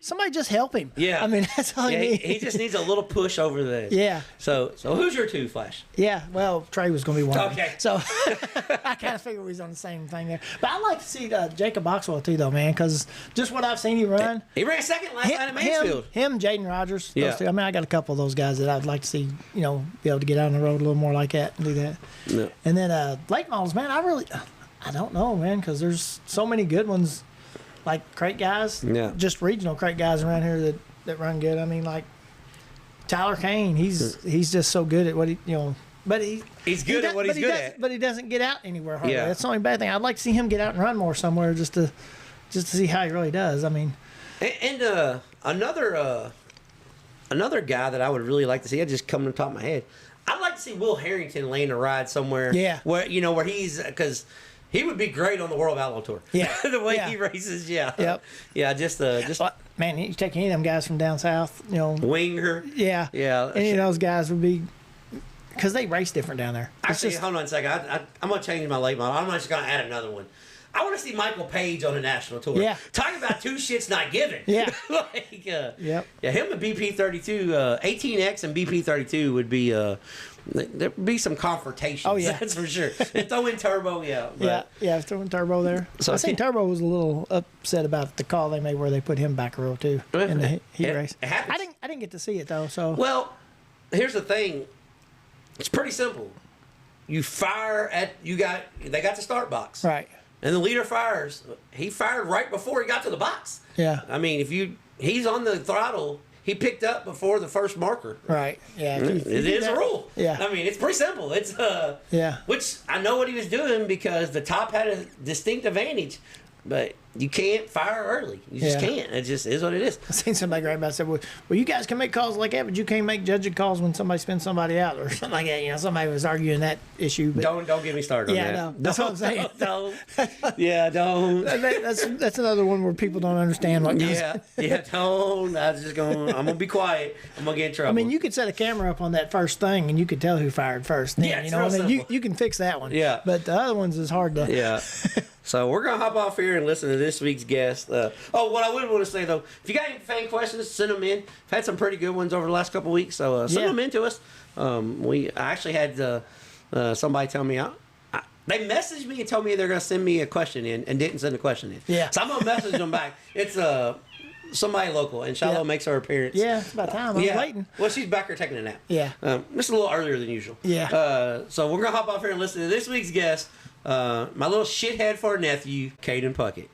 somebody just help him. Yeah, I mean that's all he needs. He just needs a little push over there. Yeah. So who's your two, Flash? Yeah, well, Trey was going to be one. Okay. So I kind of figured we was on the same thing there. But I like to see Jacob Boxwell too, though, man, because just what I've seen him run. He ran second last night at Mansfield. Him, Jaden Rogers. Yeah. Those two. I mean, I got a couple of those guys that I'd like to see, be able to get out on the road a little more like that and do that. Yeah. And then late models, man, I don't know, man, because there's so many good ones, like crate guys. Yeah. Just regional crate guys around here that run good. I mean, like Tyler Kane, he's just so good at what but he's good at what he's good at. But he doesn't get out anywhere hardly. Yeah. That's the only bad thing. I'd like to see him get out and run more somewhere just to see how he really does. I mean, and another guy that I would really like to see, I just come to the top of my head. I'd like to see Will Harrington land a ride somewhere. Yeah. Where he's because he would be great on the World Outlaw Tour. Yeah. The way he races. Yeah. Yep. Yeah. Just man, you take any of them guys from down south, Winger. Yeah. Yeah. Any of those guys would be. Because they race different down there. Actually, hold on a second. I'm going to change my late model. I'm just going to add another one. I want to see Michael Page on the national tour. Yeah. Talking about two shits not given. Yeah. Yep. Yeah, him and BP32, 18X and BP32 would be, there'd be some confrontations. Oh, yeah. That's for sure. And throw in Turbo, throw in Turbo there. So I think Turbo was a little upset about the call they made where they put him back a row, too, in the heat race. It happens. I didn't get to see it, though, so. Well, here's the thing. It's pretty simple. You fire they got the start box. Right. And the leader fires. He fired right before he got to the box. Yeah. I mean, he's on the throttle, he picked up before the first marker. Right. Yeah. It is a rule. Yeah. I mean, it's pretty simple. It's yeah. Which I know what he was doing because the top had a distinct advantage, but you can't fire early. You just can't. It just is what it is. I seen somebody right about said, well, you guys can make calls like that, but you can't make judging calls when somebody spins somebody out or something like that. Somebody was arguing that issue. But don't get me started on that. No, that's what I'm saying. Don't. Yeah, don't. That's another one where people don't understand what goes on. Don't. I'm gonna be quiet. I'm gonna get in trouble. I mean, you could set a camera up on that first thing and you could tell who fired first. Then, it's real simple. You can fix that one. Yeah. But the other ones is hard to. Yeah. So we're going to hop off here and listen to this week's guest. What I would want to say, though, if you got any fan questions, send them in. I've had some pretty good ones over the last couple of weeks, so send them in to us. I actually had somebody tell me, they messaged me and told me they're going to send me a question in and didn't send a question in. Yeah. So I'm going to message them back. It's somebody local, and Shiloh makes her appearance. Yeah, it's about time. I'm waiting. Well, she's back here taking a nap. Yeah. Just a little earlier than usual. Yeah. So we're going to hop off here and listen to this week's guest. My little shithead for a nephew, Caden Puckett.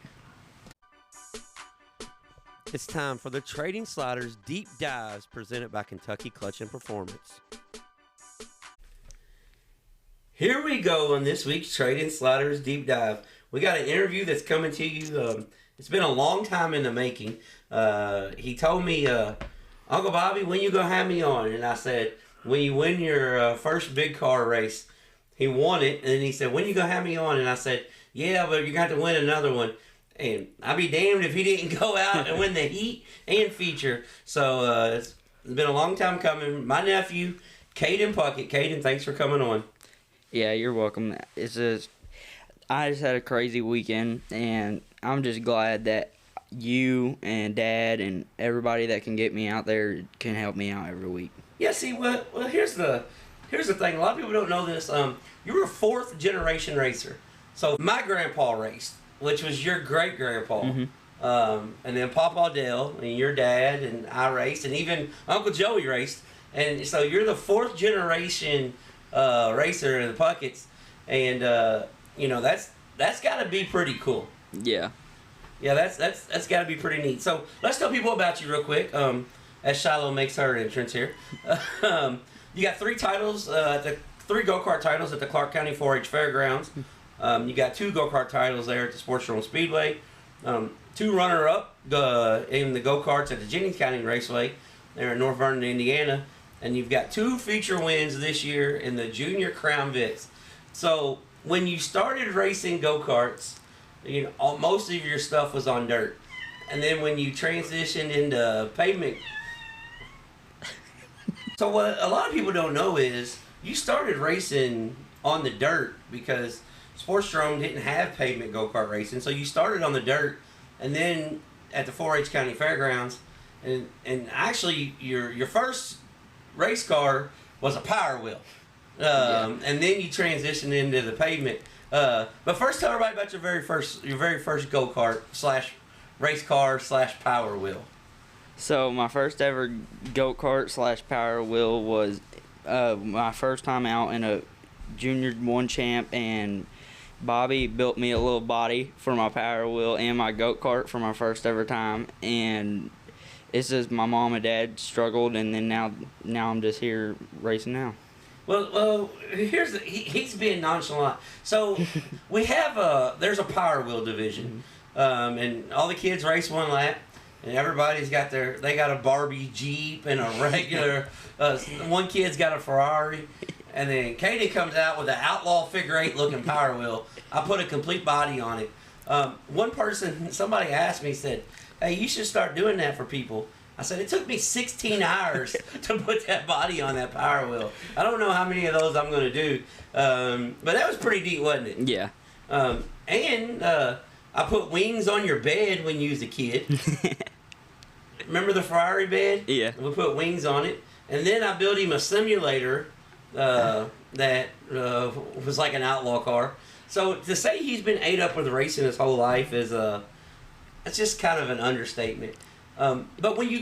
It's time for the Trading Sliders Deep Dives presented by Kentucky Clutch and Performance. Here we go on this week's Trading Sliders Deep Dive. We got an interview that's coming to you. It's been a long time in the making. He told me, Uncle Bobby, when you gonna have me on? And I said, when you win your first big car race. He won it, and then he said, when you gonna have me on? And I said, yeah, but you're going to have to win another one. And I'd be damned if he didn't go out and win the heat and feature. So it's been a long time coming. My nephew, Caden Puckett. Caden, thanks for coming on. Yeah, you're welcome. I just had a crazy weekend, and I'm just glad that you and Dad and everybody that can get me out there can help me out every week. Yeah, see, well here's the thing. A lot of people don't know this. You were a fourth generation racer. So my grandpa raced, which was your great grandpa. Mm-hmm. And then Papa Dale and your dad and I raced, and even Uncle Joey raced. And so you're the fourth generation racer in the Pucketts, and that's got to be pretty cool. Yeah. Yeah, that's got to be pretty neat. So let's tell people about you real quick. As Shiloh makes her entrance here, you got three go-kart titles at the Clark County 4-H Fairgrounds. You got two go-kart titles there at the Sportsdrome Speedway. Two runner-up in the go-karts at the Jennings County Raceway there in North Vernon, Indiana. And you've got two feature wins this year in the Junior Crown Vics. So when you started racing go-karts, most of your stuff was on dirt. And then when you transitioned into pavement... So what a lot of people don't know is you started racing on the dirt because Sportsdrome didn't have pavement go-kart racing. So you started on the dirt, and then at the 4-H County Fairgrounds, and actually your first race car was a Power Wheel. And then you transitioned into the pavement. But first, tell everybody about your very first go-kart / race car / Power Wheel. So my first ever go-kart / Power Wheel was my first time out in a Junior 1 champ, and Bobby built me a little body for my Power Wheel and my go-kart for my first ever time. And it's just my mom and dad struggled, and then now I'm just here racing now. Well, he's being nonchalant. So we have there's a Power Wheel division, and all the kids race one lap, and everybody's got they got a Barbie Jeep and a regular. One kid's got a Ferrari, and then Caden comes out with an outlaw figure 8 looking Power Wheel. I put a complete body on it. Somebody asked me, said, "Hey, you should start doing that for people." I said, it took me 16 hours to put that body on that Power Wheel. I don't know how many of those I'm going to do, but that was pretty neat, wasn't it? Yeah. And I put wings on your bed when you was a kid. Remember the Ferrari bed? Yeah. We put wings on it. And then I built him a simulator that was like an outlaw car. So to say he's been ate up with racing his whole life is that's just kind of an understatement. But when you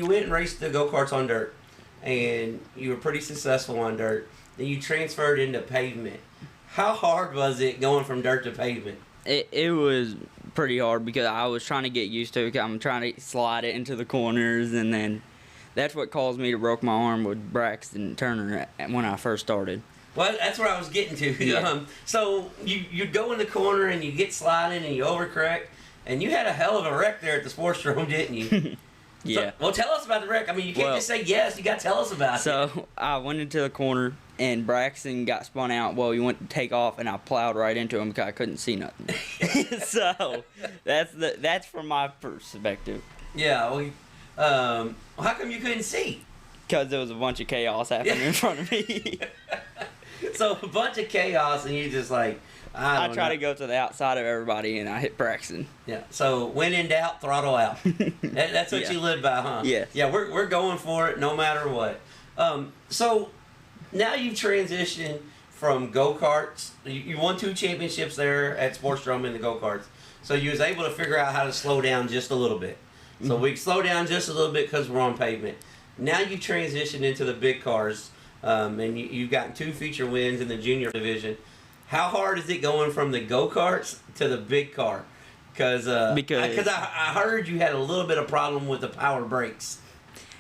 went and raced the go-karts on dirt, and you were pretty successful on dirt, then you transferred into pavement. How hard was it going from dirt to pavement? It was pretty hard because I was trying to get used to it. I'm trying to slide it into the corners, and then that's what caused me to broke my arm with Braxton Turner when I first started. Well, that's where I was getting to. Yeah. So you'd go in the corner and you get sliding and you overcorrect. And you had a hell of a wreck there at the Sportsdrome, didn't you? Yeah. So, well, tell us about the wreck. I mean, you can't just say yes. You got to tell us about it. So I went into the corner, and Braxton got spun out. Well, he went to take off, and I plowed right into him because I couldn't see nothing. So that's from my perspective. Yeah. Well, how come you couldn't see? Because there was a bunch of chaos happening in front of me. So a bunch of chaos, and you just like... I try to go to the outside of everybody, and I hit Braxton. Yeah. So when in doubt, throttle out. That's what you live by, huh? Yeah. Yeah. We're going for it no matter what. So now you've transitioned from go-karts. You won 2 championships there at Sportsdrome in the go-karts. So you was able to figure out how to slow down just a little bit. So we slow down just a little bit because we're on pavement. Now you've transitioned into the big cars, and you've gotten 2 feature wins in the junior division. How hard is it going from the go-karts to the big car? Because I heard you had a little bit of problem with the power brakes.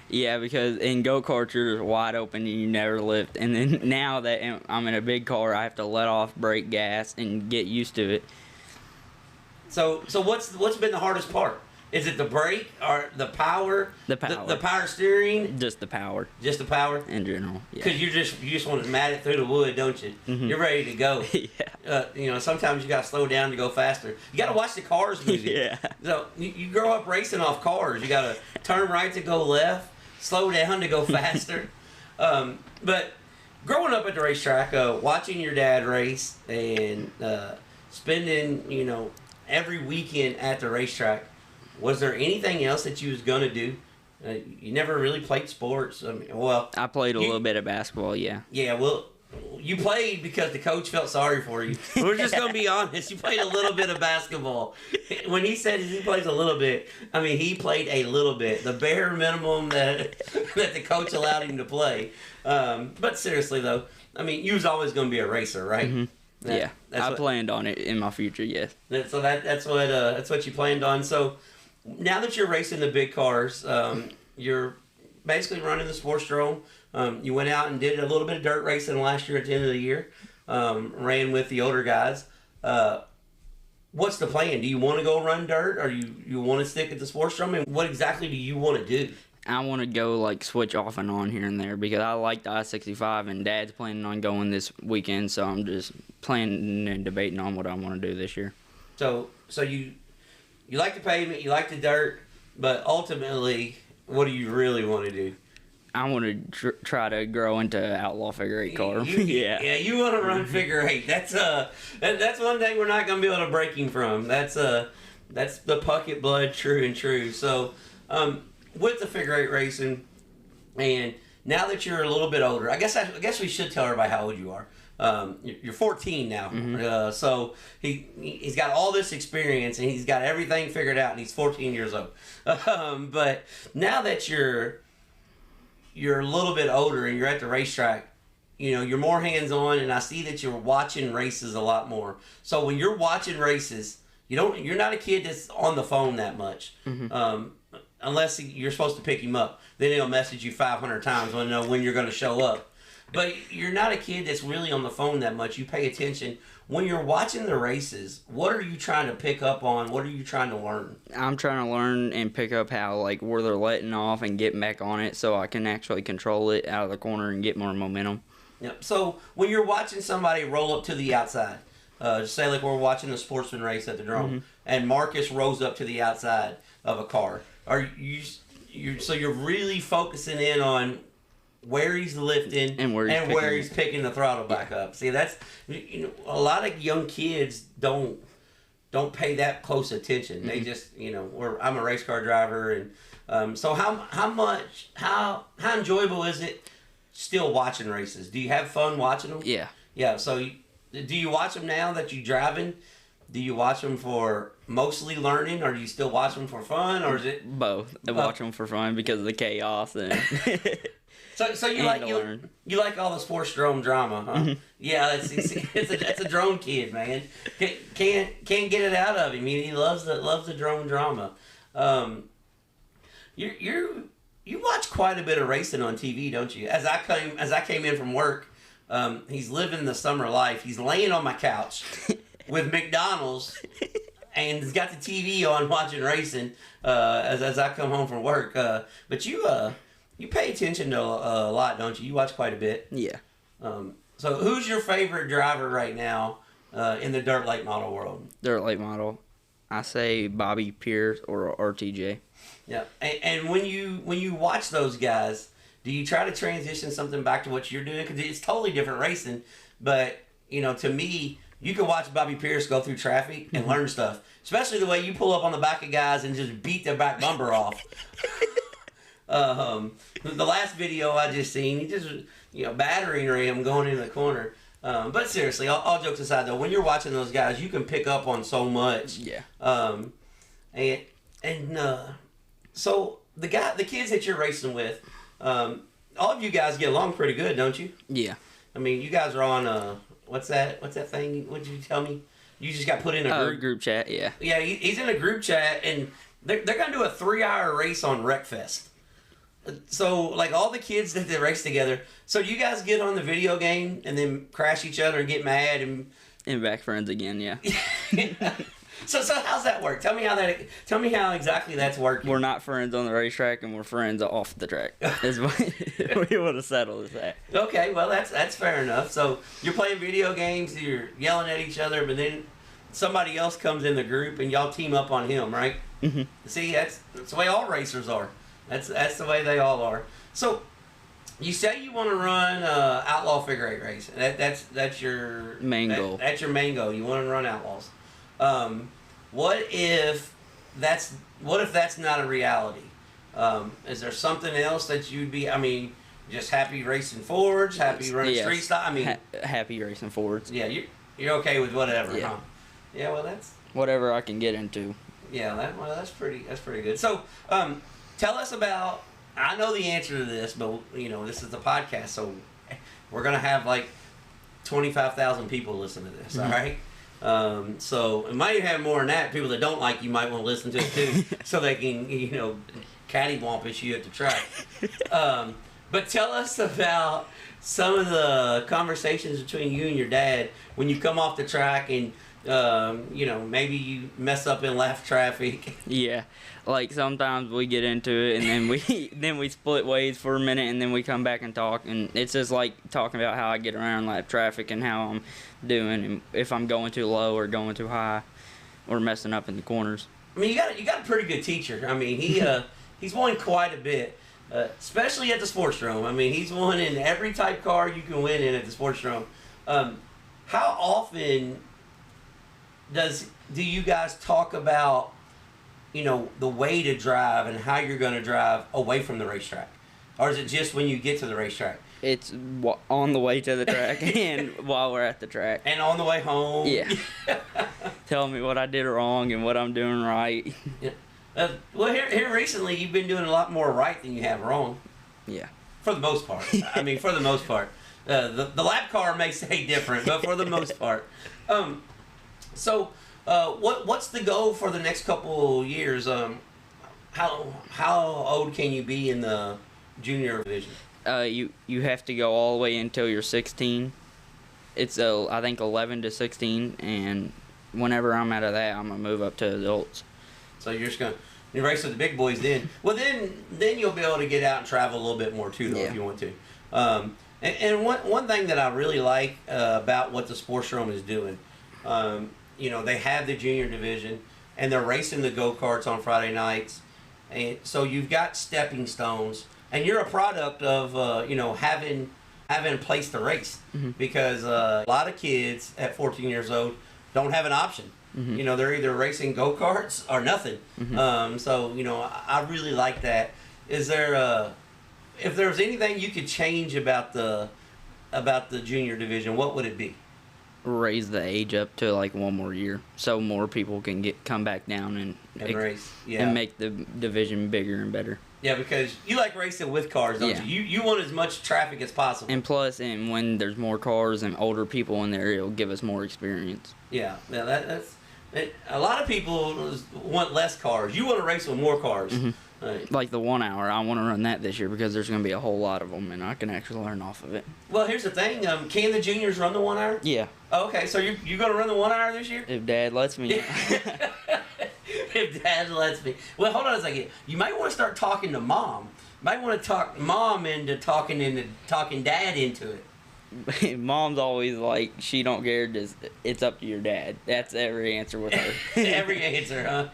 Yeah, because in go-karts you're wide open and you never lift. And then now that I'm in a big car, I have to let off brake gas and get used to it. So what's been the hardest part? Is it the brake or the power? The power. The power steering? Just the power. Just the power? In general, yeah. Because you just want to mat it through the wood, don't you? Mm-hmm. You're ready to go. Yeah. Sometimes you got to slow down to go faster. You got to watch the cars moving. Yeah. So you grow up racing off cars. You got to turn right to go left, slow down to go faster. But growing up at the racetrack, watching your dad race and spending, every weekend at the racetrack, was there anything else that you was going to do? You never really played sports. I played a little bit of basketball, yeah. Yeah, well, you played because the coach felt sorry for you. We're just going to be honest. You played a little bit of basketball. When he said he plays a little bit, he played a little bit. The bare minimum that the coach allowed him to play. But seriously, though, you was always going to be a racer, right? Mm-hmm. I planned on it in my future, yes. So that's what you planned on. So now that you're racing the big cars, you're basically running the Sportsdrome. You went out and did a little bit of dirt racing last year at the end of the year. Ran with the older guys. What's the plan? Do you want to go run dirt, or you want to stick at the Sportsdrome? And what exactly do you want to do? I want to go like switch off and on here and there because I like the I-65 and Dad's planning on going this weekend, so I'm just planning and debating on what I want to do this year. So you like the pavement, you like the dirt, but ultimately, what do you really want to do? I want to try to grow into outlaw figure eight car. Yeah, you want to run figure eight. That's one thing we're not going to be able to break him from. That's the Puckett blood, true and true. So, with the figure eight racing, and now that you're a little bit older, I guess we should tell everybody how old you are. You're 14 now, so he's got all this experience and he's got everything figured out, and he's 14 years old. But now that you're a little bit older and you're at the racetrack, you're more hands-on, and I see that you're watching races a lot more. So when you're watching races, you're not a kid that's on the phone that much. Unless you're supposed to pick him up. Then he'll message you 500 times when you're going to show up. But you're not a kid that's really on the phone that much. You pay attention. When you're watching the races, what are you trying to pick up on? What are you trying to learn? I'm trying to learn and pick up how, where they're letting off and getting back on it so I can actually control it out of the corner and get more momentum. Yep. So when you're watching somebody roll up to the outside, say like we're watching a sportsman race at the Drome, and Marcus rolls up to the outside of a car, so you're really focusing in on where he's lifting and where he's picking the throttle back up. See, that's a lot of young kids don't pay that close attention. They just I'm a race car driver, and so how enjoyable is it still watching races? Do you have fun watching them? Yeah. So do you watch them now that you're driving? Do you watch them for mostly learning, or do you still watch them for fun, or is it both? I watch them for fun because of the chaos and. So you like all the Sportsdrome drama, huh? Yeah, it's a drone kid, man. Can't get it out of him. He loves the drone drama. You watch quite a bit of racing on TV, don't you? As I came in from work, he's living the summer life. He's laying on my couch with McDonald's, and he's got the TV on watching racing as I come home from work. But you pay attention to a lot, don't you? You watch quite a bit. Yeah. So who's your favorite driver right now in the dirt late model world? Dirt late model, I say Bobby Pierce or RTJ. Yeah. And when you watch those guys, do you try to transition something back to what you're doing? Because it's totally different racing. But, to me, you can watch Bobby Pierce go through traffic and learn stuff. Especially the way you pull up on the back of guys and just beat their back bumper off. The last video I just seen, he just, battering ram going in the corner. But seriously, all jokes aside though, when you're watching those guys, you can pick up on so much. Yeah. So the kids that you're racing with, all of you guys get along pretty good, don't you? Yeah. I mean, you guys are on what's that thing? What did you tell me? You just got put in a group chat. Yeah. Yeah, he's in a group chat, and they're gonna do a 3-hour race on Wreckfest. So, all the kids that they race together, so you guys get on the video game and then crash each other and get mad and back friends again, yeah. So how's that work? Tell me how exactly that's working. We're not friends on the racetrack, and we're friends off the track. Is what we want to settle this at. Okay, well that's fair enough. So you're playing video games, you're yelling at each other, but then somebody else comes in the group and y'all team up on him, right? Mm-hmm. See, that's the way all racers are. That's the way they all are. So, you say you want to run outlaw figure eight race. That's your main goal. That's your main goal. You want to run outlaws. What if that's not a reality? Is there something else that you'd be? I mean, just happy racing Fords, happy running street style. I mean, happy racing Fords. Yeah, you're okay with whatever. Yeah. Huh? Yeah. Well, that's whatever I can get into. Yeah. That's pretty good. So, tell us about. I know the answer to this, but this is the podcast, so we're gonna have 25,000 people listen to this. Mm-hmm. All right. So it might even have more than that. People that don't like you might want to listen to it too, so they can cattywompish you at the track. But tell us about some of the conversations between you and your dad when you come off the track and Maybe you mess up in lap traffic. Yeah, like sometimes we get into it and then we split ways for a minute and then we come back and talk, and it's just like talking about how I get around lap traffic and how I'm doing and if I'm going too low or going too high or messing up in the corners. I mean, you got a pretty good teacher. I mean, he's won quite a bit, especially at the Sportsdrome. I mean, he's won in every type car you can win in at the Sportsdrome. How often do you guys talk about, the way to drive and how you're going to drive away from the racetrack? Or is it just when you get to the racetrack? It's on the way to the track and while we're at the track. And on the way home? Yeah. Tell me what I did wrong and what I'm doing right. Yeah. Well, here recently, you've been doing a lot more right than you have wrong. Yeah. For the most part. I mean, for the most part. The lap car may say different, but for the most part. What's the goal for the next couple years? How old can you be in the junior division? You have to go all the way until you're 16. It's I think 11 to 16, and whenever I'm out of that, I'm gonna move up to adults. So you're just gonna race with the big boys then. Well, then you'll be able to get out and travel a little bit more too, though, if you want to. And one thing that I really like about what the Sportsdrome is doing, they have the junior division, and they're racing the go-karts on Friday nights, and so you've got stepping stones, and you're a product of having a place to race, because a lot of kids at 14 years old don't have an option. They're either racing go-karts or nothing. I really like that. Is there if there's anything you could change about the junior division, what would it be? Raise the age up to like one more year, so more people can come back down and race, and make the division bigger and better. Yeah, because you like racing with cars, don't you? You want as much traffic as possible. And plus, when there's more cars and older people in there, it'll give us more experience. Yeah, that's a lot of people want less cars. You want to race with more cars. Right. Like the 1 hour, I want to run that this year because there's going to be a whole lot of them, and I can actually learn off of it. Well, here's the thing. Can the juniors run the 1 hour? Yeah. Oh, okay, so you're going to run the 1 hour this year? If Dad lets me. If Dad lets me. Well, hold on a second. You might want to start talking to Mom. You might want to talk Mom into talking Dad into it. Mom's always like, she don't care, just it's up to your dad. That's every answer with her. Every answer,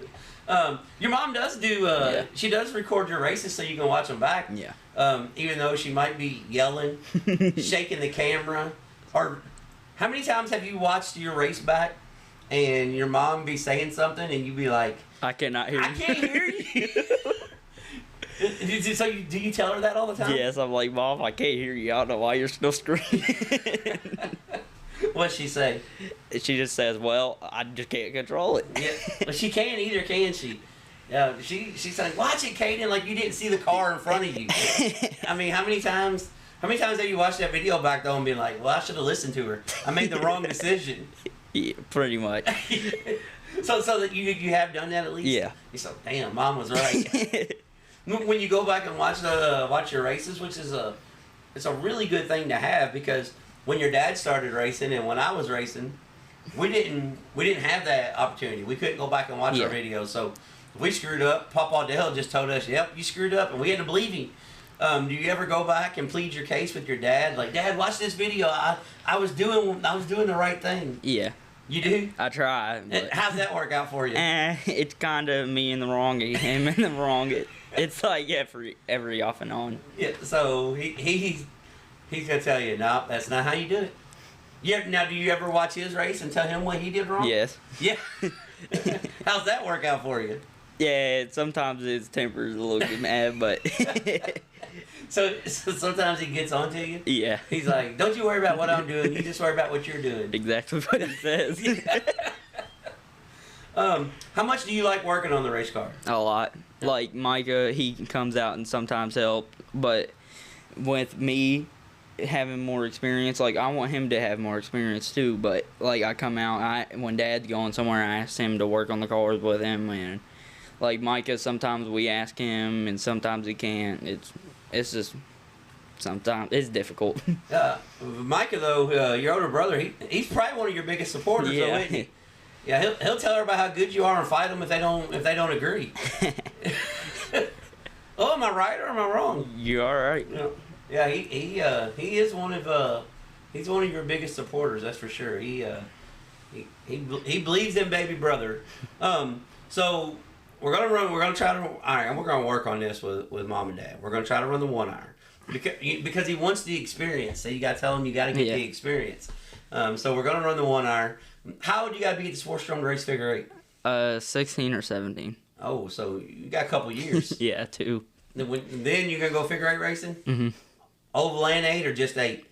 huh? Your mom does do, she does record your races so you can watch them back. Yeah. Even though she might be yelling, shaking the camera. Or how many times have you watched your race back and your mom be saying something and you be like, I cannot hear you. I can't hear you. So do you tell her that all the time? Yes, I'm like, Mom, I can't hear you. I don't know why you're still screaming. What'd she say? She just says, well, I just can't control it. Yeah, but she can't either, can she? Yeah, she's like, watch it, Caden, like you didn't see the car in front of you. I mean, how many times have you watched that video back though and been like, well, I should have listened to her. I made the wrong decision. Yeah, pretty much. So that you have done that at least? Yeah. You're so, damn, Mom was right. When you go back and watch your races, which is it's a really good thing to have, because when your dad started racing and when I was racing, we didn't have that opportunity. We couldn't go back and watch our videos. So if we screwed up, Papa Dale just told us, "Yep, you screwed up," and we had to believe him. Do you ever go back and plead your case with your dad? Like, Dad, watch this video. I was doing the right thing. Yeah. You do? I try. But how's that work out for you? It's kind of me in the wrong and him in the wrong. It's like every off and on. Yeah. So he's gonna tell you, no, that's not how you do it. Yeah. Now, do you ever watch his race and tell him what he did wrong? Yes. Yeah. How's that work out for you? Yeah. Sometimes his temper's a little bit mad, but. So sometimes he gets on to you? Yeah. He's like, don't you worry about what I'm doing, you just worry about what you're doing. Exactly what he says. How much do you like working on the race car? A lot. Like Micah, he comes out and sometimes help, but with me having more experience, like I want him to have more experience too, but like I come out, when Dad's going somewhere, I ask him to work on the cars with him, and like Micah, sometimes we ask him and sometimes he can't. It's just, sometimes it's difficult. Micah, though, your older brother, he's probably one of your biggest supporters, though, isn't he? Yeah, he'll tell everybody how good you are and fight them if they don't agree. Oh, am I right or am I wrong? You all right? Yeah, he is one of he's one of your biggest supporters, that's for sure. He believes in baby brother. So we're gonna work on this with mom and dad. We're gonna try to run the 1-iron because he wants the experience. So you gotta tell him you gotta get the experience. So we're gonna run the 1-iron. How old you gotta be at the Sportsdrome to race figure 8? 16 or 17. Oh, so you got a couple years. Yeah, 2. Then you're gonna go figure 8 racing? Mm-hmm. Oval and 8 or just 8?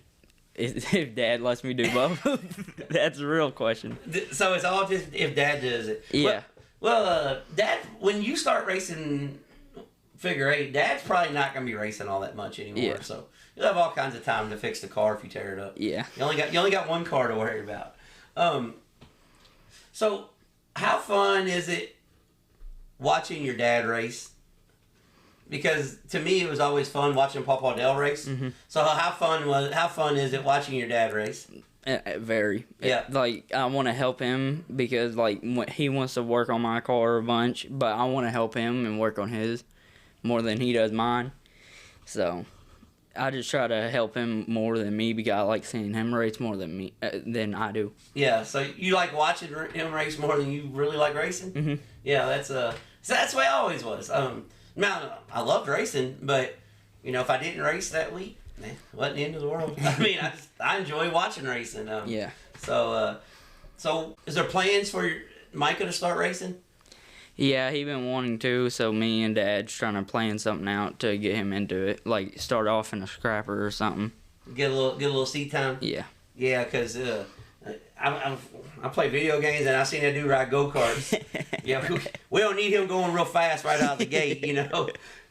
If Dad lets me do both, that's a real question. So it's all just if Dad does it. Yeah. Well, Dad, when you start racing figure 8, Dad's probably not gonna be racing all that much anymore. Yeah. So you'll have all kinds of time to fix the car if you tear it up. Yeah. You only got one car to worry about. So how fun is it watching your dad race? Because to me, it was always fun watching Papa Dell race. Mm-hmm. So how fun is it watching your dad race? Very. Yeah. Like, I want to help him because, like, he wants to work on my car a bunch, but I want to help him and work on his more than he does mine. So I just try to help him more than me because I like seeing him race more than than I do. Yeah. So you like watching him race more than you really like racing? Mm-hmm. Yeah. That's the way I always was. Now, I loved racing, but, if I didn't race that week, it wasn't the end of the world. I mean, I enjoy watching racing. Yeah. So is there plans for Micah to start racing? Yeah, he been wanting to, so me and Dad's trying to plan something out to get him into it. Like, start off in a scrapper or something. Get a little seat time? Yeah. Yeah, because I play video games and I seen that dude ride go-karts. Yeah, we don't need him going real fast right out of the gate,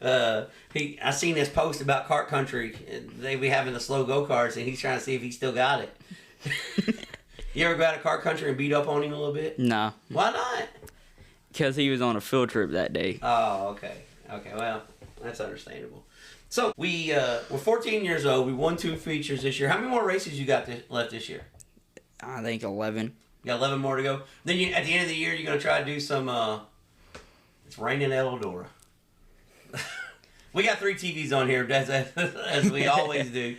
I seen this post about Kart Country. They be having the slow go-karts and he's trying to see if he still got it. You ever go out of Kart Country and beat up on him a little bit? No. Why not? Because he was on a field trip that day. Oh, okay. Okay, well, that's understandable. So we're 14 years old. We won 2 features this year. How many more races you got left this year? I think 11. You got 11 more to go. Then at the end of the year, you're going to try to do some, it's raining at Eldora. We got 3 TVs on here, as we always do.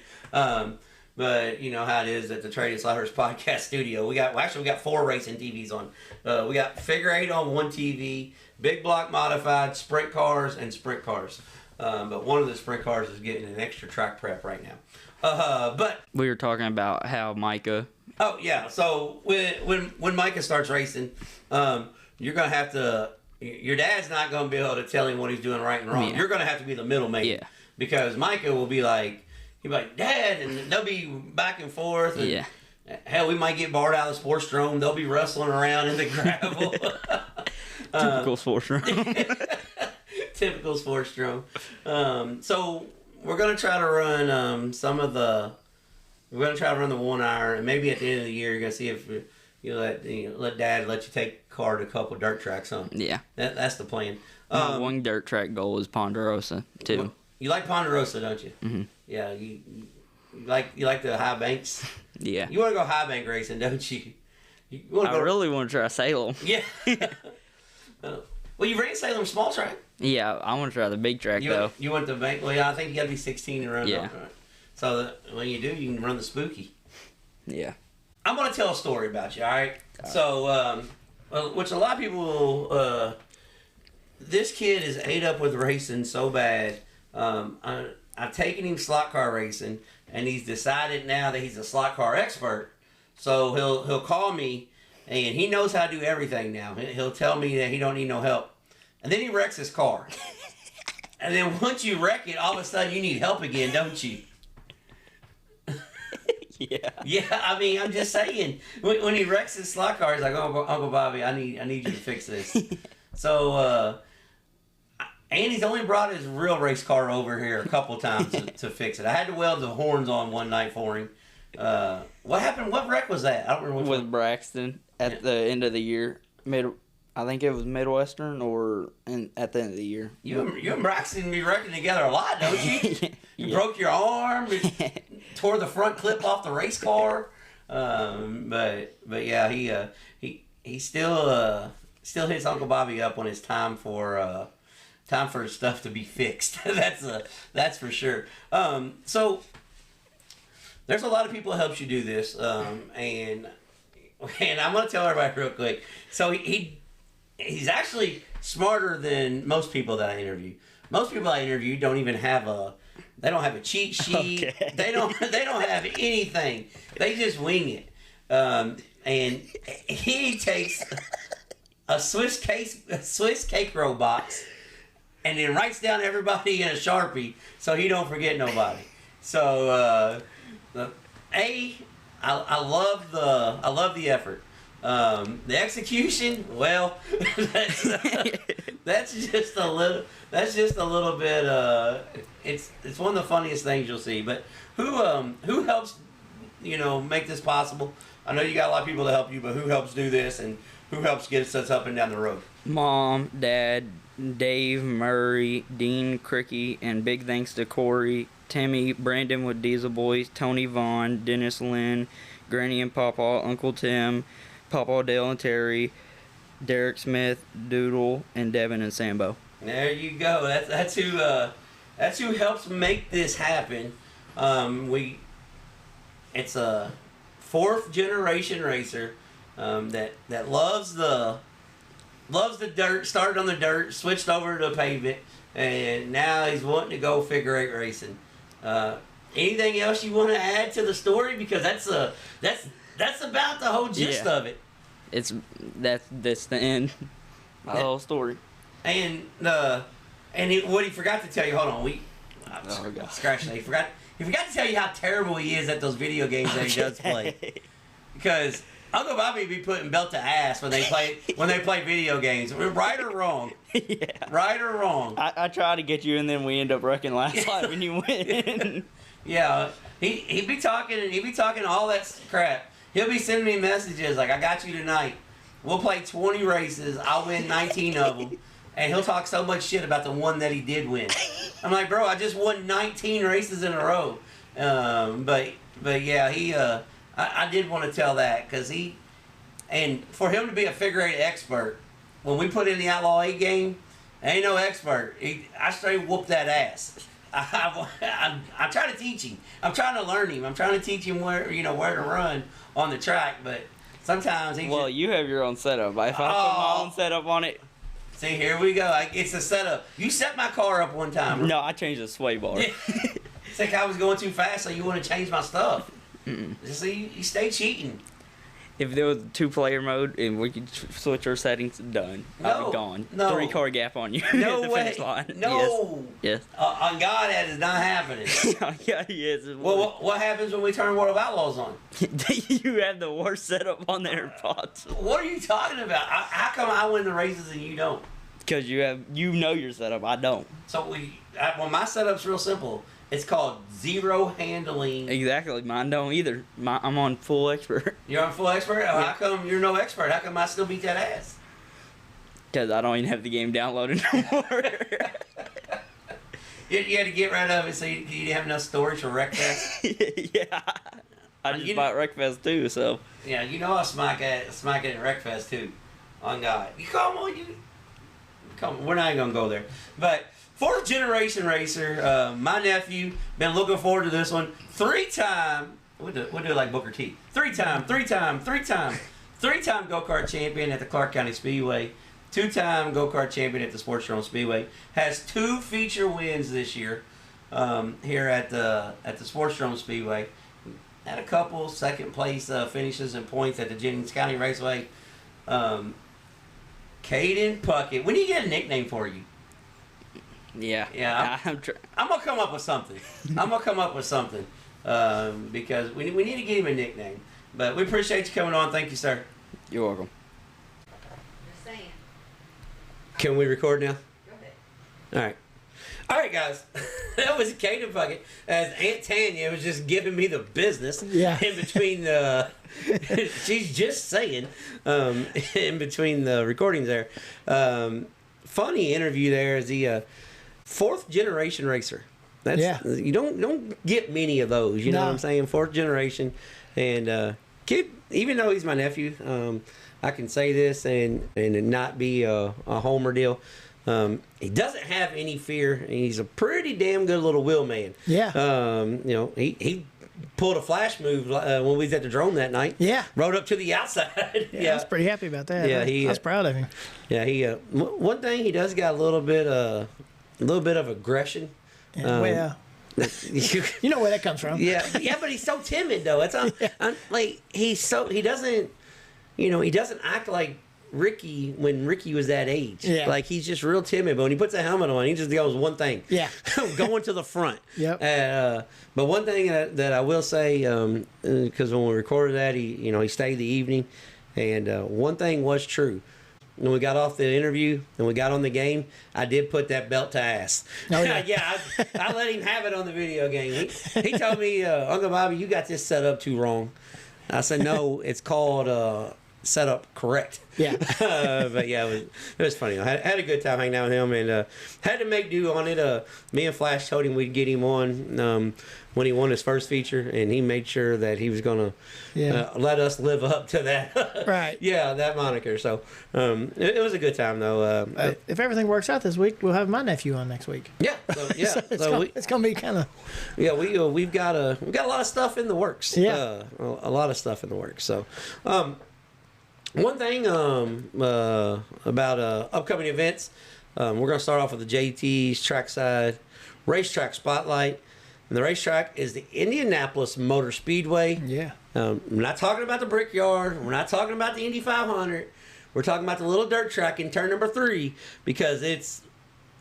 But you know how it is at the Trading Sliders podcast studio. We got 4 racing TVs on. We got figure 8 on one TV, big block modified, sprint cars, and sprint cars. But one of the sprint cars is getting an extra track prep right now. But we were talking about how Micah. Oh yeah, so when Micah starts racing, you're gonna have to. Your dad's not gonna be able to tell him what he's doing right and wrong. Yeah. You're gonna have to be the middleman. Yeah. Because Micah will be like, Dad, and they'll be back and forth. And Yeah. Hell, we might get barred out of the Sportsdrome. They'll be wrestling around in the gravel. Typical Sportsdrome. Typical Sportsdrome. So we're gonna try to run We're gonna try to run the 1-iron, and maybe at the end of the year, you're gonna see if let Dad let you take car to a couple dirt tracks. Yeah. That's the plan. My one dirt track goal is Ponderosa too. You like Ponderosa, don't you? Mm-hmm. Yeah. You like the high banks. Yeah. You want to go high bank racing, don't you? I really want to try Salem. Yeah. Well, you ran Salem small track. Yeah, I want to try the big track though. You want the bank? Well, yeah, I think you got to be 16 and run. Yeah. Right? So that when you do, you can run the spooky. Yeah. I'm going to tell a story about you, all right? So, which a lot of people, this kid is ate up with racing so bad. I've taken him slot car racing, and he's decided now that he's a slot car expert. So he'll call me, and he knows how to do everything now. He'll tell me that he don't need no help. And then he wrecks his car. And then once you wreck it, all of a sudden you need help again, don't you? Yeah. Yeah, I mean, I'm just saying. When he wrecks his slot car, he's like, "Oh, Uncle Bobby, I need you to fix this." So, and he's only brought his real race car over here a couple times to fix it. I had to weld the horns on one night for him. What happened? What wreck was that? I don't remember. With Braxton at the end of the year, I think it was Midwestern at the end of the year. You and Braxton be wrecking together a lot, don't you? You Yeah. broke your arm, tore the front clip off the race car. But yeah, he still hits Uncle Bobby up when it's time for stuff to be fixed. That's for sure. So there's a lot of people that helps you do this, and I'm gonna tell everybody real quick. So he's actually smarter than most people that I interview. Most people I interview don't even have a cheat sheet. Okay. They don't have anything. They just wing it. And he takes a Swiss cake roll box and then writes down everybody in a Sharpie so he don't forget nobody. So I love the effort. The execution, well, that's just a little bit. It's one of the funniest things you'll see. But who helps make this possible? I know you got a lot of people to help you, but who helps do this and who helps get us up and down the road? Mom, Dad, Dave, Murray, Dean, Cricky, and big thanks to Corey, Timmy, Brandon with Diesel Boys, Tony Vaughn, Dennis Lynn, Granny and Pawpaw, Uncle Tim, Pawpaw Dale and Terry, Derek Smith, Doodle, and Devin and Sambo. There you go. That's who helps make this happen. It's a 4th generation racer that loves the dirt. Started on the dirt, switched over to the pavement, and now he's wanting to go figure 8 racing. Anything else you want to add to the story? Because that's about the whole gist of it. That's the end. My whole story. And what he forgot to tell you. Hold on, scratch that. He forgot to tell you how terrible he is at those video games that he does play. Because Uncle Bobby be putting belt to ass when they play video games, right or wrong. Yeah. Right or wrong. I try to get you, and then we end up wrecking last lap when you win. Yeah, he be talking all that crap. He'll be sending me messages like, "I got you tonight. We'll play 20 races. I'll win 19 of them." And he'll talk so much shit about the one that he did win. I'm like, bro, I just won 19 races in a row. But yeah, I did want to tell that because and for him to be a figure 8 expert, when we put in the Outlaw 8 game, ain't no expert. I straight whoop that ass. I try to teach him. I'm trying to learn him. I'm trying to teach him where to run on the track. But sometimes you have your own setup. If I put my own setup on it. See, here we go. It's a setup. You set my car up one time. No, I changed the sway bar. It's like I was going too fast, so you want to change my stuff. See, you stay cheating. If there was a 2-player mode and we could switch our settings, done. I'd be gone. No. 3-car gap on you No at the way. finish line. No. Yes. On God, that is not happening. Yeah, yes. Well, what happens when we turn World of Outlaws on? You have the worst setup on there possible. What are you talking about? How come I win the races and you don't? Because you know your setup. I don't. So my setup's real simple. It's called zero handling. Exactly. Mine don't either. I'm on full expert. You're on full expert? Oh, how come you're no expert? How come I still beat that ass? Because I don't even have the game downloaded no more. You had to get rid of it so you didn't have enough storage for Wreckfest? Yeah. I just bought Wreckfest too, so. Yeah, I smack it at Wreckfest too. On God. Come on, we're not even going to go there. But 4th generation racer, my nephew, been looking forward to this one. 3-time, we'll do it like Booker T. 3-time go-kart champion at the Clark County Speedway. 2-time go-kart champion at the Sportsdrome Speedway. Has 2 feature wins this year here at the Sportsdrome Speedway. Had a couple second place finishes and points at the Jennings County Raceway. Caden Puckett. We need to get a nickname for you. Yeah. I'm gonna come up with something. Because we need to give him a nickname. But we appreciate you coming on. Thank you, sir. You're welcome. Just saying. Can we record now? Go ahead. All right, guys. That was Caden Puckett. As Aunt Tanya was just giving me the business. Yeah. In between the, she's just saying, in between the recordings there. Funny interview there is the 4th generation racer. You don't get many of those. You know what I'm saying? 4th generation, and kid. Even though he's my nephew, I can say this and it not be a homer deal. He doesn't have any fear, and he's a pretty damn good little wheel man. Yeah. He pulled a flash move when we was at the drone that night. Yeah. Rode up to the outside. Yeah, I was pretty happy about that. Yeah, I was proud of him. Yeah, one thing he does got a little bit of aggression. Yeah, you know where that comes from. Yeah, but he's so timid though. It's like he doesn't act like Ricky when Ricky was that age. Yeah. Like he's just real timid, but when he puts a helmet on, he just goes one thing. Yeah. Going to the front. Yep. But one thing that I will say, because when we recorded that, he stayed the evening, and one thing was true. When we got off the interview and we got on the game, I did put that belt to ass. Oh, yeah. Yeah, I let him have it on the video game. He told me, Uncle Bobby, you got this set up too wrong. I said, no, it's called set up correct. Yeah. But yeah, it was funny. I had a good time hanging out with him, and had to make do on it. Me and Flash told him we'd get him on when he won his first feature, and he made sure that he was going to let us live up to that. Right. Yeah, that moniker. So it was a good time, though. If everything works out this week, we'll have my nephew on next week. Yeah. So, yeah. So it's gonna be kind of. Yeah, we've got a lot of stuff in the works. Yeah. A lot of stuff in the works. So. One thing about upcoming events, we're going to start off with the JT's Trackside Racetrack Spotlight. And the racetrack is the Indianapolis Motor Speedway. Yeah. We're not talking about the Brickyard. We're not talking about the Indy 500. We're talking about the little dirt track in turn number 3, because it's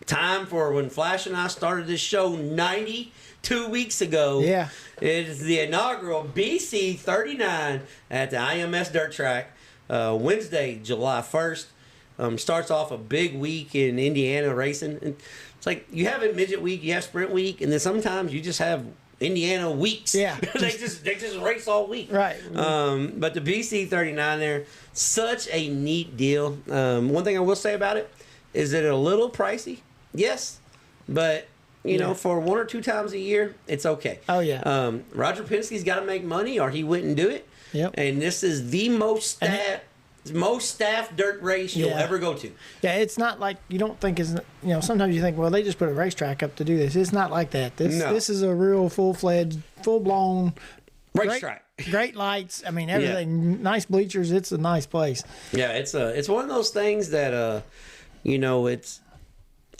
time for when Flash and I started this show 92 weeks ago. Yeah. It is the inaugural BC 39 at the IMS dirt track. Wednesday, July 1st, starts off a big week in Indiana racing. And it's like you have a midget week, you have sprint week, and then sometimes you just have Indiana weeks. Yeah. they just race all week. Right. But the BC 39 there, such a neat deal. One thing I will say about it is that it's a little pricey. Yes, but you know, for 1 or 2 times a year, it's okay. Oh yeah. Roger Penske's got to make money, or he wouldn't do it. Yep. And this is the most staffed dirt race you'll ever go to. Yeah, it's not like you don't think it's, sometimes you think, well, they just put a racetrack up to do this. It's not like that. This is a real full-fledged, full-blown racetrack. Great lights. I mean, everything. Nice bleachers. It's a nice place. Yeah, it's one of those things that it's.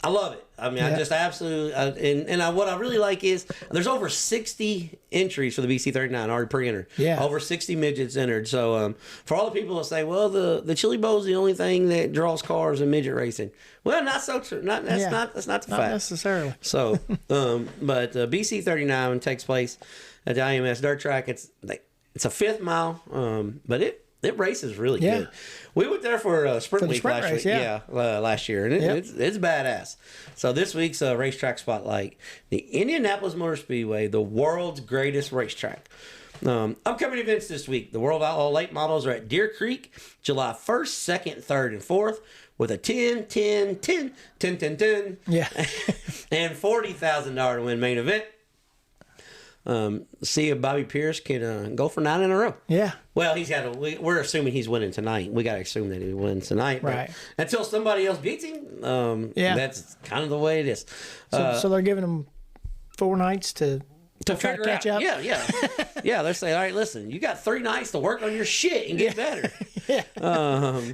I love it. I mean, I just absolutely, what I really like is there's over 60 entries for the BC 39 already pre-entered. Yeah. Over 60 midgets entered. So for all the people that say, well, the Chili Bowl is the only thing that draws cars in midget racing. Well, not so true. That's not the fact. Not necessarily. So, but BC 39 takes place at the IMS dirt track. It's a 5th mile, but it races really good. We went there for a sprint week last week. Last year, and it's badass. So this week's racetrack spotlight: the Indianapolis Motor Speedway, the world's greatest racetrack. Upcoming events this week: the World Outlaw Late Models are at Deer Creek, July 1st, 2nd, 3rd, and 4th, with a 10, 10, 10, 10, 10, 10, and $40,000 to win main event. See if Bobby Pierce can go for 9 in a row. Yeah. Well, we're assuming he's winning tonight. We got to assume that he wins tonight. Right. Until somebody else beats him, that's kind of the way it is. So they're giving him 4 nights to try to catch up? Yeah. Yeah, they're saying, all right, listen, you got 3 nights to work on your shit and get better. So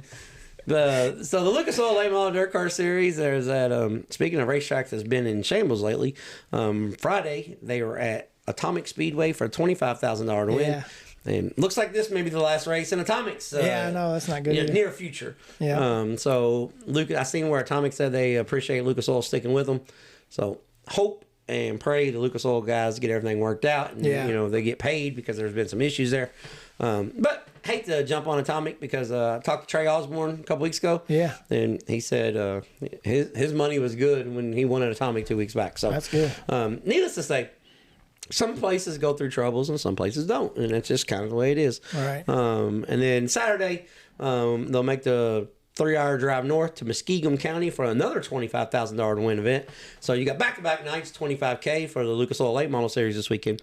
the Lucas Oil Late Model Dirt Car Series, there's that, speaking of racetracks that's been in shambles lately, Friday they were at Atomic Speedway for a $25,000 to win. And looks like this may be the last race in Atomics. I know that's not good. Near future. Yeah. So Lucas, I seen where Atomic said they appreciate Lucas Oil sticking with them. So hope and pray the Lucas Oil guys get everything worked out, and they get paid, because there's been some issues there. But hate to jump on Atomic, because I talked to Trey Osborne a couple weeks ago. Yeah. And he said his money was good when he won at Atomic 2 weeks back. So that's good. Needless to say, some places go through troubles and some places don't, and that's just kind of the way it is. All right. And then Saturday, they'll make the 3-hour drive north to Muskingum County for another $25,000 to win event. So you got back-to-back nights, $25K for the Lucas Oil Late Model Series this weekend.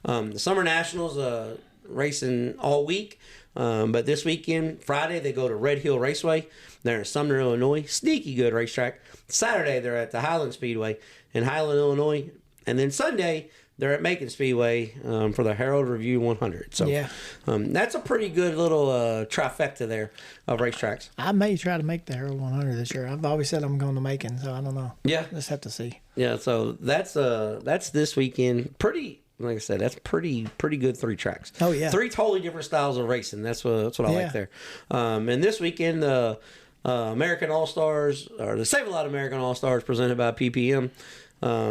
The Summer Nationals racing all week. But this weekend, Friday, they go to Red Hill Raceway. They're in Sumner, Illinois. Sneaky good racetrack. Saturday, they're at the Highland Speedway in Highland, Illinois. And then Sunday, they're at Macon Speedway for the Herald Review 100. So that's a pretty good little trifecta there of racetracks. I may try to make the Herald 100 this year. I've always said I'm going to Macon, so I don't know. Yeah. Just have to see. Yeah, so that's this weekend. Pretty, like I said, that's pretty good 3 tracks. Oh, yeah. 3 totally different styles of racing. That's what I like there. And this weekend, the American All-Stars, or the Save-A-Lot American All-Stars presented by PPM,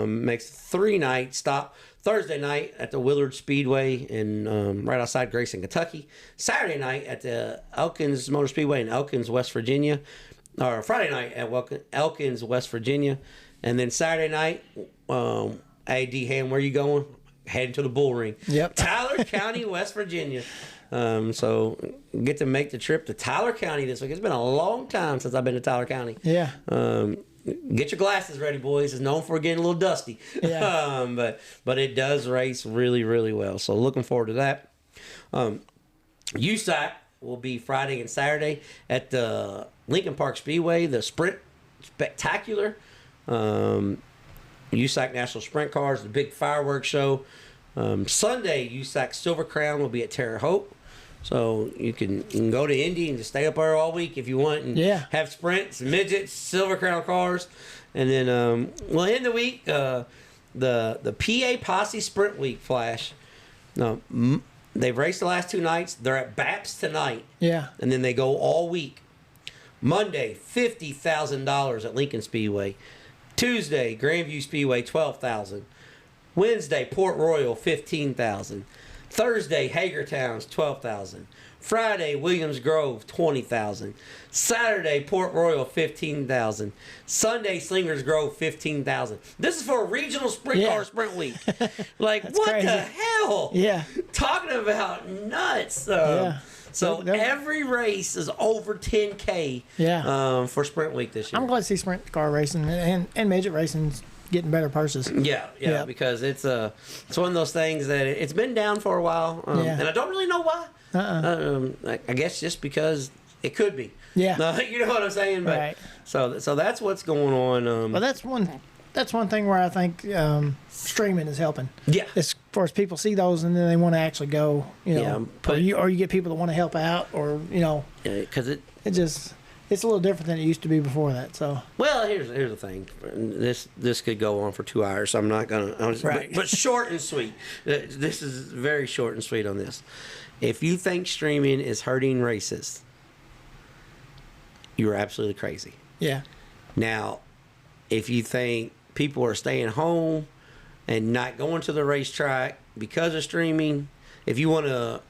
makes 3-night stop. Thursday night at the Willard Speedway in right outside Grayson, Kentucky. Saturday night at the Elkins Motor Speedway in Elkins, West Virginia. Or Friday night at Elkins, West Virginia. And then Saturday night, hey, D-Ham, where you going? Heading to the Bull Ring. Yep. Tyler County, West Virginia. So get to make the trip to Tyler County this week. It's been a long time since I've been to Tyler County. Yeah. Get your glasses ready, boys. It's known for getting a little dusty. Yeah. But it does race really, really well. So looking forward to that. USAC will be Friday and Saturday at the Lincoln Park Speedway, the Sprint Spectacular. USAC National Sprint Cars, the big fireworks show. Sunday, USAC Silver Crown will be at Terre Haute. So you can go to Indy and just stay up there all week if you want and have sprints, midgets, Silver Crown cars. And then we'll end the week, the PA Posse Sprint Week Flash. No, they've raced the last 2 nights. They're at BAPS tonight. Yeah. And then they go all week. Monday, $50,000 at Lincoln Speedway. Tuesday, Grandview Speedway, $12,000. Wednesday, Port Royal, $15,000. Thursday, Hagertowns, $12,000. Friday, Williams Grove, $20,000. Saturday, Port Royal, $15,000. Sunday, Slingers Grove, $15,000. This is for a regional sprint car sprint week. Like, what crazy. the hell? Yeah. Talking about nuts. Yeah. So every race is over 10K for sprint week this year. I'm glad to see sprint car racing and midget racing's getting better purses. Yeah, because it's one of those things that it's been down for a while, and I don't really know why. I guess just because it could be. Yeah. You know what I'm saying? But, right. So that's what's going on. Well, that's one thing where I think streaming is helping. Yeah. As far as people see those and then they want to actually go, or you get people that want to help out, or because it's a little different than it used to be before that. So, well, here's the thing. This could go on for 2 hours, so I'm not gonna. But short and sweet. This is very short and sweet on this. If you think streaming is hurting races, you're absolutely crazy. Yeah. Now, if you think people are staying home and not going to the racetrack because of streaming, if you want to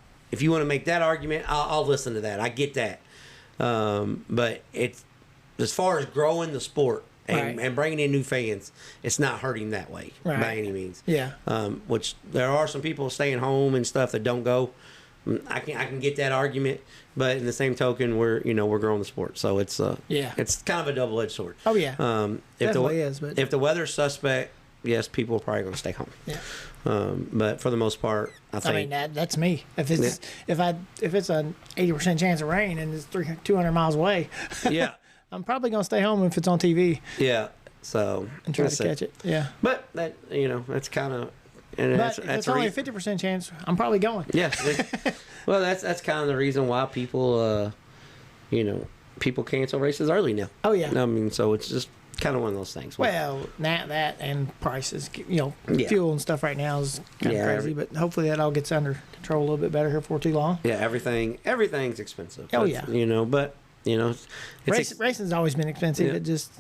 make that argument, I'll listen to that. I get that. But it's as far as growing the sport and bringing in new fans, it's not hurting that way by any means. Yeah. Which there are some people staying home and stuff that don't go. I can get that argument, but in the same token, we're growing the sport, so it's it's kind of a double-edged sword. Oh yeah. Definitely is. But if the weather's suspect, yes, people are probably going to stay home. Yeah. But for the most part, I think that's me. If it's if it's an 80% chance of rain and it's 200 miles away, I'm probably gonna stay home if it's on TV. Yeah. So and try to catch it. Yeah. But that that's kind of. But if it's only a 50% chance, I'm probably going. Yeah. Well, that's kind of the reason why people, people cancel races early now. Oh yeah. I mean, so it's just kind of one of those things. Well, that and prices, fuel and stuff right now is kind of crazy, but hopefully that all gets under control a little bit better here before too long. Yeah, everything's expensive. Oh yeah. Racing's always been expensive. Yeah. It just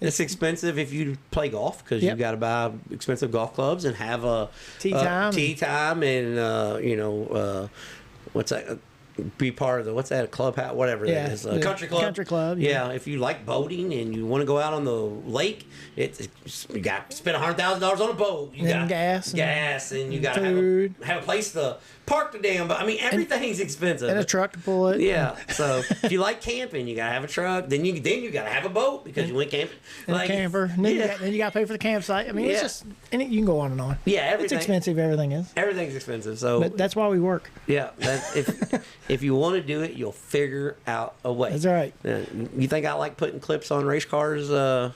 it's expensive if you play golf because you got to buy expensive golf clubs and have a tee time and what's that? Be part of the clubhouse, whatever that is, country club. Yeah, if you like boating and you want to go out on the lake, you got to spend $100,000 on a boat. You got gas, and you got to have a place to park the damn boat. I mean, everything's expensive. And a truck to pull it. Yeah. So if you like camping, you got to have a truck. Then you got to have a boat because you went camping. And a camper. And then you got to pay for the campsite. I mean, it's just, and you can go on and on. Yeah, it's expensive. Everything is. Everything's expensive. So, but that's why we work. Yeah. If you want to do it, you'll figure out a way. That's right. You think I like putting clips on race cars, when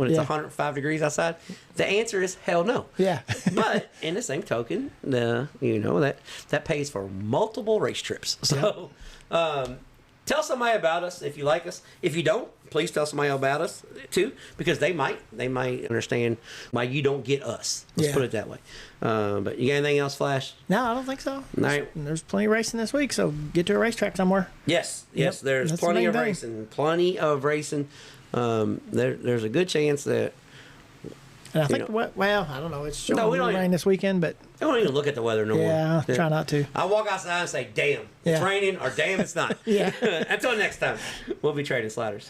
it's 105 degrees outside? The answer is hell no. Yeah. But in the same token, that pays for multiple race trips. So tell somebody about us if you like us. If you don't, please tell somebody about us too, because they might understand why you don't get us. Let's put it that way. But you got anything else, Flash? No, I don't think so. Right. There's plenty of racing this week, so get to a racetrack somewhere. Yes, Yep. there's That's plenty the of main thing. racing. Plenty of racing. There's a good chance that And I think, I don't know. It's showing No, we don't rain this weekend, but I don't even look at the weather no more. yeah, try not to. I walk outside and say, damn, it's Yeah. raining, or damn, it's not. Yeah. Until next time, we'll be trading sliders.